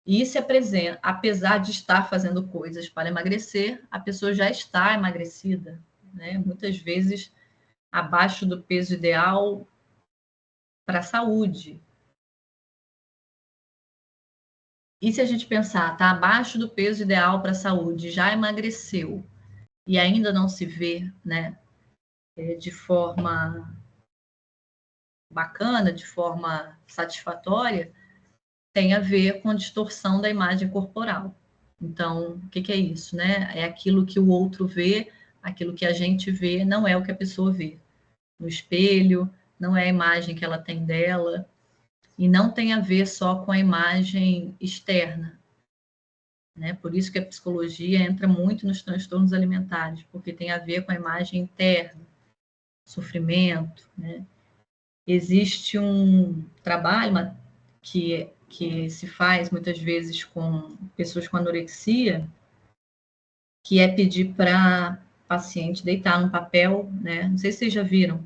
S1: E se apresenta, apesar de estar fazendo coisas para emagrecer, a pessoa já está emagrecida, né? Muitas vezes abaixo do peso ideal para a saúde. E se a gente pensar, está abaixo do peso ideal para a saúde, já emagreceu e ainda não se vê, né, de forma bacana, de forma satisfatória, tem a ver com distorção da imagem corporal. Então, o que é isso, né? É aquilo que o outro vê, aquilo que a gente vê, não é o que a pessoa vê. No espelho, não é a imagem que ela tem dela, e não tem a ver só com a imagem externa, né? Por isso que a psicologia entra muito nos transtornos alimentares, porque tem a ver com a imagem interna, sofrimento, né? Existe um trabalho que se faz muitas vezes com pessoas com anorexia, que é pedir para paciente deitar num papel, né? Não sei se vocês já viram,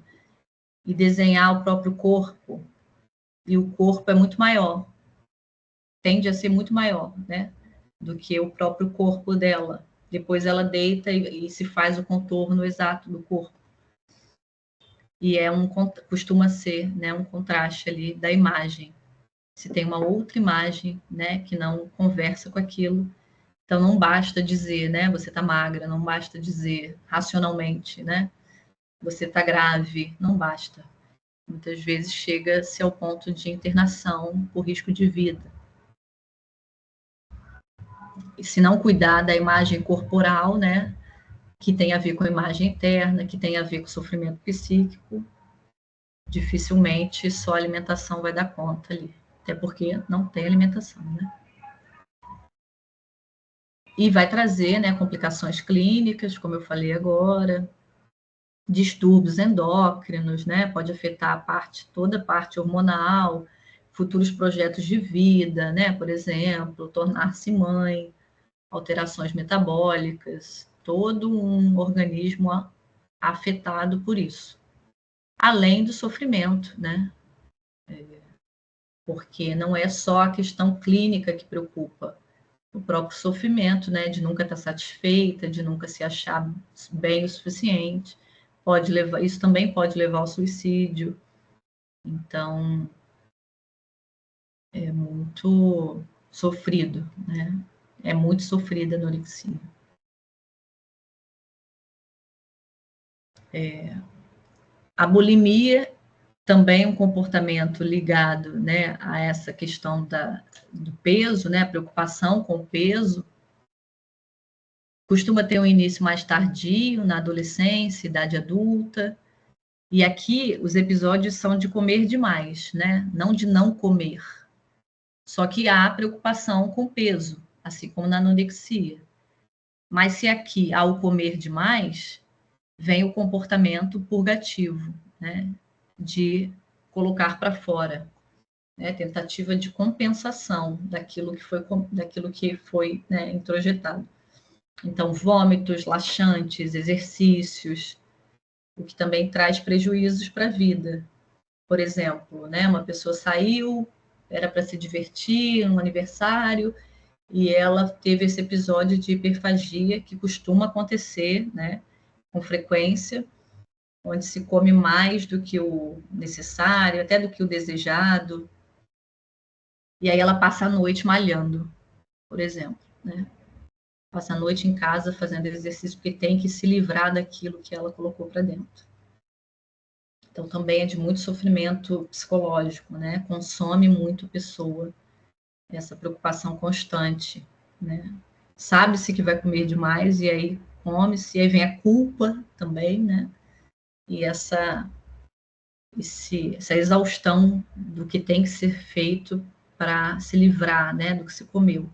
S1: e desenhar o próprio corpo, e o corpo é muito maior, tende a ser muito maior, né, do que o próprio corpo dela. Depois ela deita e se faz o contorno exato do corpo. E costuma ser, né, um contraste ali da imagem. Se tem uma outra imagem, né, que não conversa com aquilo, então não basta dizer, né, você está magra, não basta dizer racionalmente, né, você está grave, não basta. Muitas vezes chega-se ao ponto de internação por risco de vida. se não cuidar da imagem corporal, né, que tem a ver com a imagem interna, que tem a ver com o sofrimento psíquico, dificilmente só a alimentação vai dar conta ali, até porque não tem alimentação, né? E vai trazer, né, complicações clínicas, como eu falei agora, distúrbios endócrinos, né, pode afetar toda a parte hormonal, futuros projetos de vida, né, por exemplo, tornar-se mãe, alterações metabólicas, todo um organismo afetado por isso. Além do sofrimento, né? Porque não é só a questão clínica que preocupa, o próprio sofrimento, né? De nunca estar satisfeita, de nunca se achar bem o suficiente, isso também pode levar ao suicídio. Então, é muito sofrido, né? É muito sofrida a anorexia. A bulimia também é um comportamento ligado, né, a essa questão do peso, né, a preocupação com o peso, costuma ter um início mais tardio, na adolescência, idade adulta, e aqui os episódios são de comer demais, né, não de não comer. Só que há preocupação com o peso, assim como na anorexia. Mas se aqui há o comer demais, vem o comportamento purgativo, né, de colocar para fora, né, tentativa de compensação daquilo que foi né, introjetado. Então, vômitos, laxantes, exercícios, o que também traz prejuízos para a vida. Por exemplo, né, uma pessoa saiu, era para se divertir, um aniversário, e ela teve esse episódio de hiperfagia que costuma acontecer, né, com frequência, onde se come mais do que o necessário, até do que o desejado, e aí ela passa a noite malhando, por exemplo, né? Passa a noite em casa fazendo exercício porque tem que se livrar daquilo que ela colocou para dentro. Então também é de muito sofrimento psicológico, né? Consome muito a pessoa essa preocupação constante, né? Sabe-se que vai comer demais e aí come-se, e aí vem a culpa também, né? E essa exaustão do que tem que ser feito para se livrar, né, do que se comeu.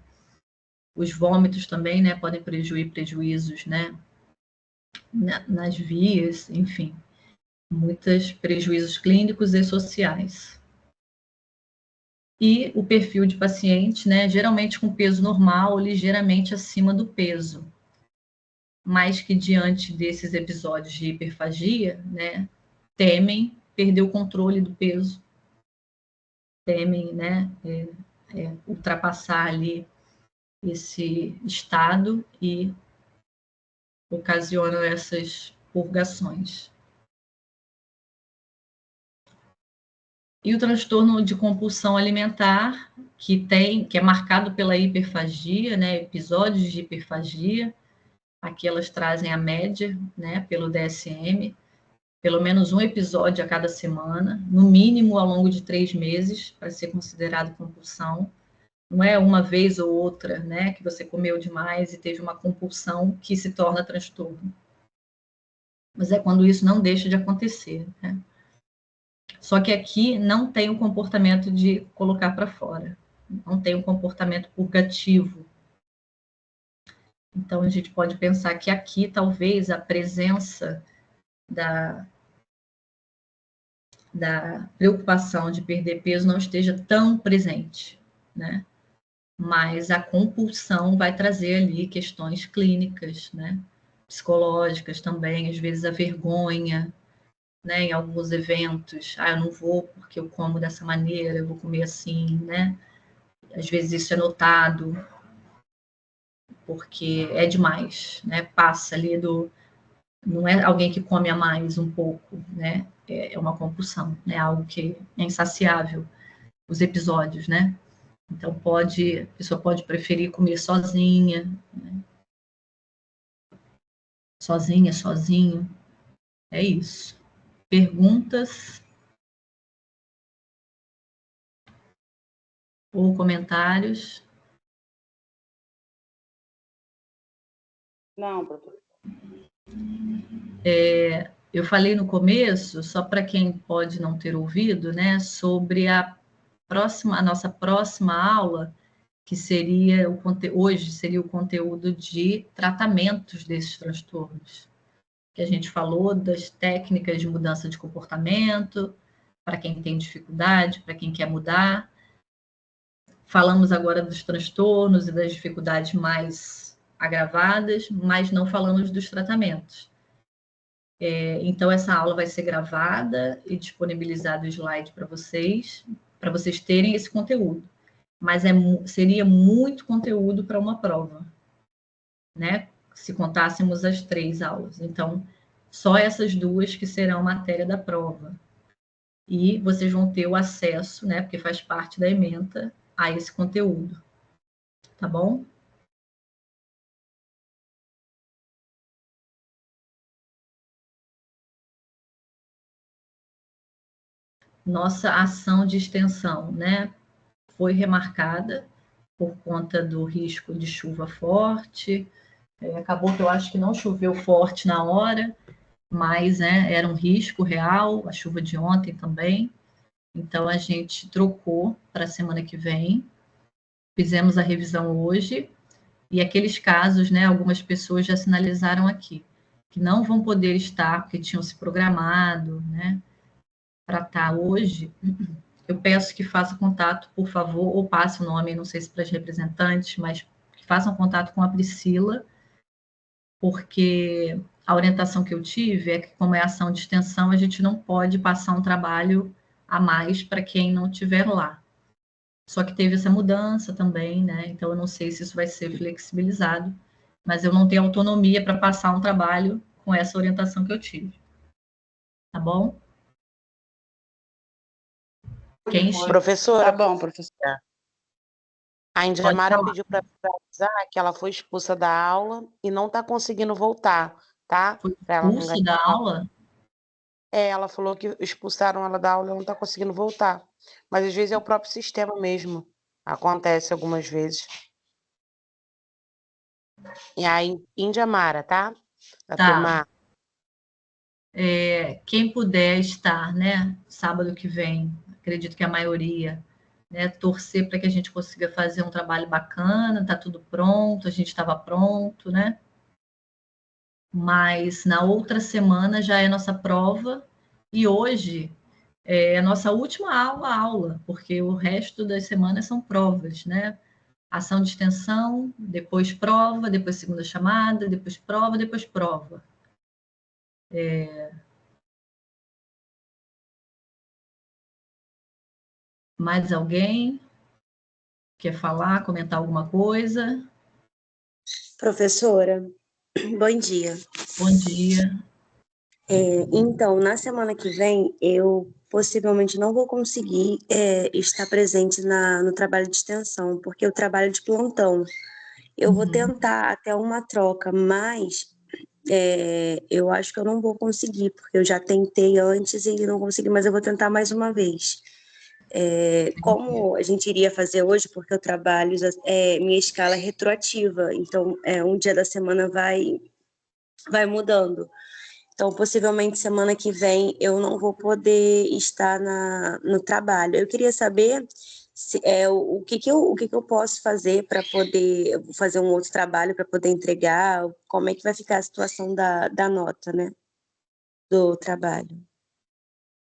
S1: Os vômitos também, né, podem prejuízos, né, nas vias, enfim, muitos prejuízos clínicos e sociais. E o perfil de paciente, né, geralmente com peso normal ou ligeiramente acima do peso, mas que diante desses episódios de hiperfagia, né, temem perder o controle do peso, temem, né, ultrapassar ali esse estado e ocasionam essas purgações. E o transtorno de compulsão alimentar, que é marcado pela hiperfagia, né, episódios de hiperfagia, aqui elas trazem a média, né, pelo DSM, pelo menos um episódio a cada semana, no mínimo ao longo de 3 meses, para ser considerado compulsão. Não é uma vez ou outra, né, que você comeu demais e teve uma compulsão que se torna transtorno. Mas é quando isso não deixa de acontecer, né? Só que aqui não tem o comportamento de colocar para fora, não tem o comportamento purgativo. Então a gente pode pensar que aqui talvez a presença da preocupação de perder peso não esteja tão presente, né? Mas a compulsão vai trazer ali questões clínicas, né? Psicológicas também, às vezes a vergonha, né? Em alguns eventos, eu não vou porque eu como dessa maneira, eu vou comer assim, né? Às vezes isso é notado porque é demais, né? Passa ali não é alguém que come a mais um pouco, né? É uma compulsão, né? Algo que é insaciável, os episódios, né? Então a pessoa pode preferir comer sozinha, né? Sozinho. É isso. Perguntas ou comentários?
S3: Não, professora.
S1: Eu falei no começo, só para quem pode não ter ouvido, né, sobre a nossa próxima aula, que seria hoje seria o conteúdo de tratamentos desses transtornos. Que a gente falou das técnicas de mudança de comportamento, para quem tem dificuldade, para quem quer mudar. Falamos agora dos transtornos e das dificuldades mais agravadas, mas não falamos dos tratamentos. Então, essa aula vai ser gravada e disponibilizado o slide para vocês terem esse conteúdo. Mas seria muito conteúdo para uma prova, né? Se contássemos as 3 aulas. Então, só essas 2 que serão matéria da prova. E vocês vão ter o acesso, né? Porque faz parte da ementa, a esse conteúdo. Tá bom? Nossa ação de extensão, né? Foi remarcada por conta do risco de chuva forte. Acabou que eu acho que não choveu forte na hora, mas né, era um risco real, a chuva de ontem também. Então, a gente trocou para a semana que vem, fizemos a revisão hoje, e aqueles casos, né, algumas pessoas já sinalizaram aqui, que não vão poder estar, porque tinham se programado, né, para estar hoje. Eu peço que faça contato, por favor, ou passe o nome, não sei se para as representantes, mas que façam contato com a Priscila, porque a orientação que eu tive é que, como é ação de extensão, a gente não pode passar um trabalho a mais para quem não estiver lá. Só que teve essa mudança também, né? Então, eu não sei se isso vai ser flexibilizado, mas eu não tenho autonomia para passar um trabalho com essa orientação que eu tive. Tá bom?
S3: Professora,
S5: Tá bom, professora.
S3: a Indiamara pediu para avisar que ela foi expulsa da aula e não está conseguindo voltar, tá?
S1: Foi expulsa da aula?
S3: Ela falou que expulsaram ela da aula e ela não está conseguindo voltar. Mas às vezes é o próprio sistema mesmo. Acontece algumas vezes. E aí, Indiamara, tá? Da turma.
S1: Quem puder estar, né, sábado que vem, acredito que a maioria, né, torcer para que a gente consiga fazer um trabalho bacana, tá tudo pronto, a gente estava pronto, né? Mas na outra semana já é nossa prova, e hoje é a nossa última aula, porque o resto das semanas são provas, né? Ação de extensão, depois prova, depois segunda chamada, depois prova, depois prova. Mais alguém quer falar, comentar alguma coisa?
S11: Professora, bom dia.
S1: Bom dia.
S11: Então, na semana que vem, eu possivelmente não vou conseguir estar presente no trabalho de extensão, porque eu trabalho de plantão. Eu vou tentar até uma troca, mas eu acho que eu não vou conseguir, porque eu já tentei antes e não consegui, mas eu vou tentar mais uma vez. Como a gente iria fazer hoje, porque eu trabalho, minha escala é retroativa, então um dia da semana vai mudando. Então, possivelmente, semana que vem, eu não vou poder estar no trabalho. Eu queria saber o que eu posso fazer para poder fazer um outro trabalho, para poder entregar, como é que vai ficar a situação da nota, né, do trabalho.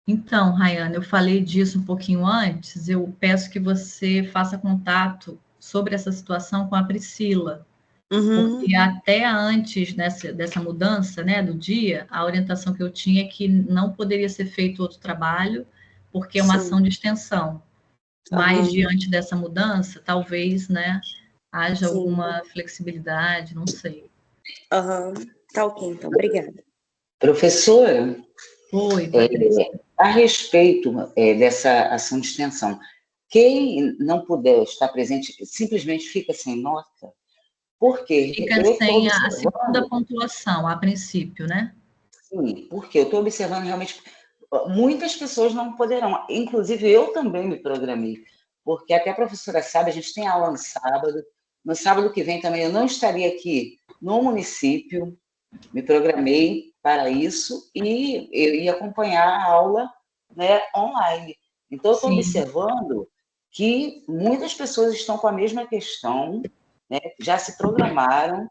S1: Então, Rayane, eu falei disso um pouquinho antes, eu peço que você faça contato sobre essa situação com a Priscila, porque até antes dessa mudança, né, do dia, a orientação que eu tinha é que não poderia ser feito outro trabalho, porque é uma ação de extensão. Mas, diante dessa mudança, talvez, né, haja alguma flexibilidade, não sei.
S11: Tá ok, então, obrigada.
S10: Professora,
S1: Oi,
S10: a respeito dessa ação de extensão, quem não puder estar presente simplesmente fica sem nota? Porque
S1: fica sem a segunda pontuação, a princípio, né?
S10: Sim, porque eu estou observando realmente muitas pessoas não poderão, inclusive eu também me programei, porque até a professora sabe, a gente tem aula no sábado, No sábado que vem também eu não estarei aqui no município, me programei para isso e eu ia acompanhar a aula, né, online. Então, eu estou observando que muitas pessoas estão com a mesma questão, né, já se programaram,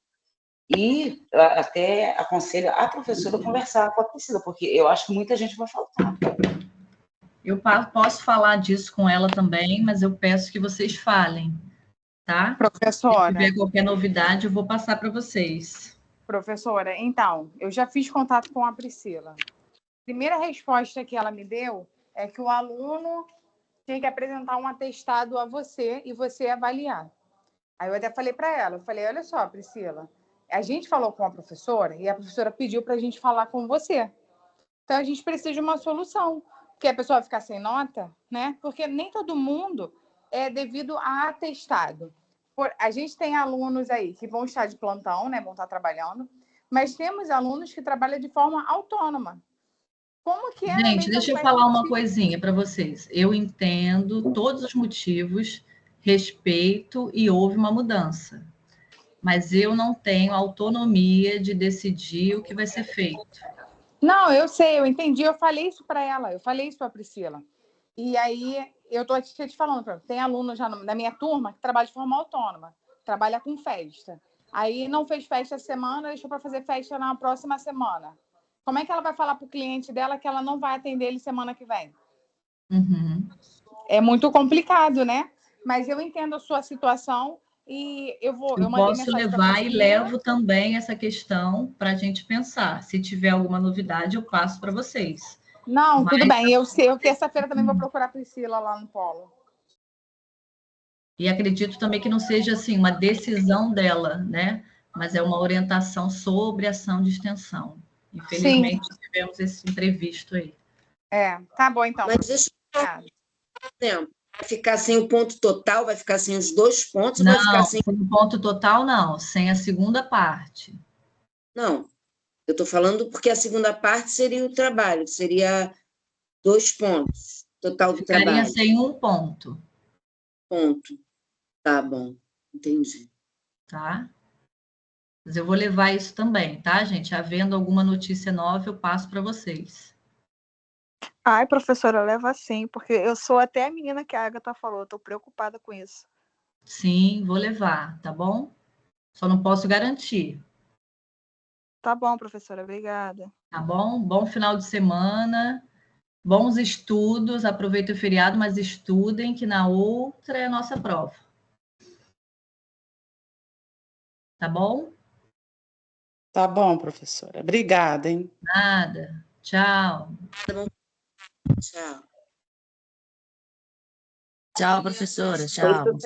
S10: e até aconselho a professora a conversar com a Priscila, porque eu acho que muita gente vai faltar.
S1: Eu posso falar disso com ela também, mas eu peço que vocês falem, tá?
S2: Professora.
S1: Se tiver qualquer novidade, eu vou passar para vocês.
S2: Professora, então, eu já fiz contato com a Priscila. A primeira resposta que ela me deu é que o aluno tinha que apresentar um atestado a você e você avaliar. Aí eu até falei para ela, eu falei, olha só, Priscila, a gente falou com a professora e a professora pediu para a gente falar com você. Então, a gente precisa de uma solução. Porque a pessoa vai ficar sem nota, né? Porque nem todo mundo é devido a atestado. A gente tem alunos aí que vão estar de plantão, né? Vão estar trabalhando, mas temos alunos que trabalham de forma autônoma. Como que é?
S1: Gente, deixa eu falar uma coisinha para vocês. Eu entendo todos os motivos, respeito e houve uma mudança. Mas eu não tenho autonomia de decidir o que vai ser feito.
S2: Não, eu sei, eu entendi. Eu falei isso para ela, eu falei isso para a Priscila. E aí, eu estou aqui te falando, tem aluno já na minha turma que trabalha de forma autônoma, trabalha com festa. Aí não fez festa essa semana, deixou para fazer festa na próxima semana. Como é que ela vai falar para o cliente dela que ela não vai atender ele semana que vem?
S1: Uhum.
S2: É muito complicado, né? Mas eu entendo a sua situação e eu
S1: posso levar e levo também essa questão para a gente pensar. Se tiver alguma novidade, eu passo para vocês.
S2: Não, tudo bem. Eu terça-feira também vou procurar a Priscila lá no Polo.
S1: E acredito também que não seja assim uma decisão dela, né? Mas é uma orientação sobre ação de extensão. Infelizmente, tivemos esse imprevisto aí.
S2: Tá bom, então.
S9: Mas deixa eu falar, por exemplo, vai ficar sem o ponto total, vai ficar sem os 2 pontos?
S1: Não,
S9: vai ficar sem
S1: o ponto total não, sem a segunda parte.
S9: Não, eu estou falando porque a segunda parte seria o trabalho, seria 2 pontos, total do trabalho.
S1: Ficaria sem 1 ponto.
S9: Ponto. Tá bom, entendi.
S1: Tá? Mas eu vou levar isso também, tá, gente? Havendo alguma notícia nova, eu passo para vocês.
S12: Ai, professora, leva sim, porque eu sou até a menina que a Agatha falou, estou preocupada com isso.
S1: Sim, vou levar, tá bom? Só não posso garantir.
S12: Tá bom, professora, obrigada.
S1: Tá bom? Bom final de semana, bons estudos, aproveitem o feriado, mas estudem, que na outra é a nossa prova. Tá bom?
S3: Tá bom, professora. Obrigada, hein?
S1: Nada. Tchau.
S9: Tchau.
S8: Tchau, professora. Tchau.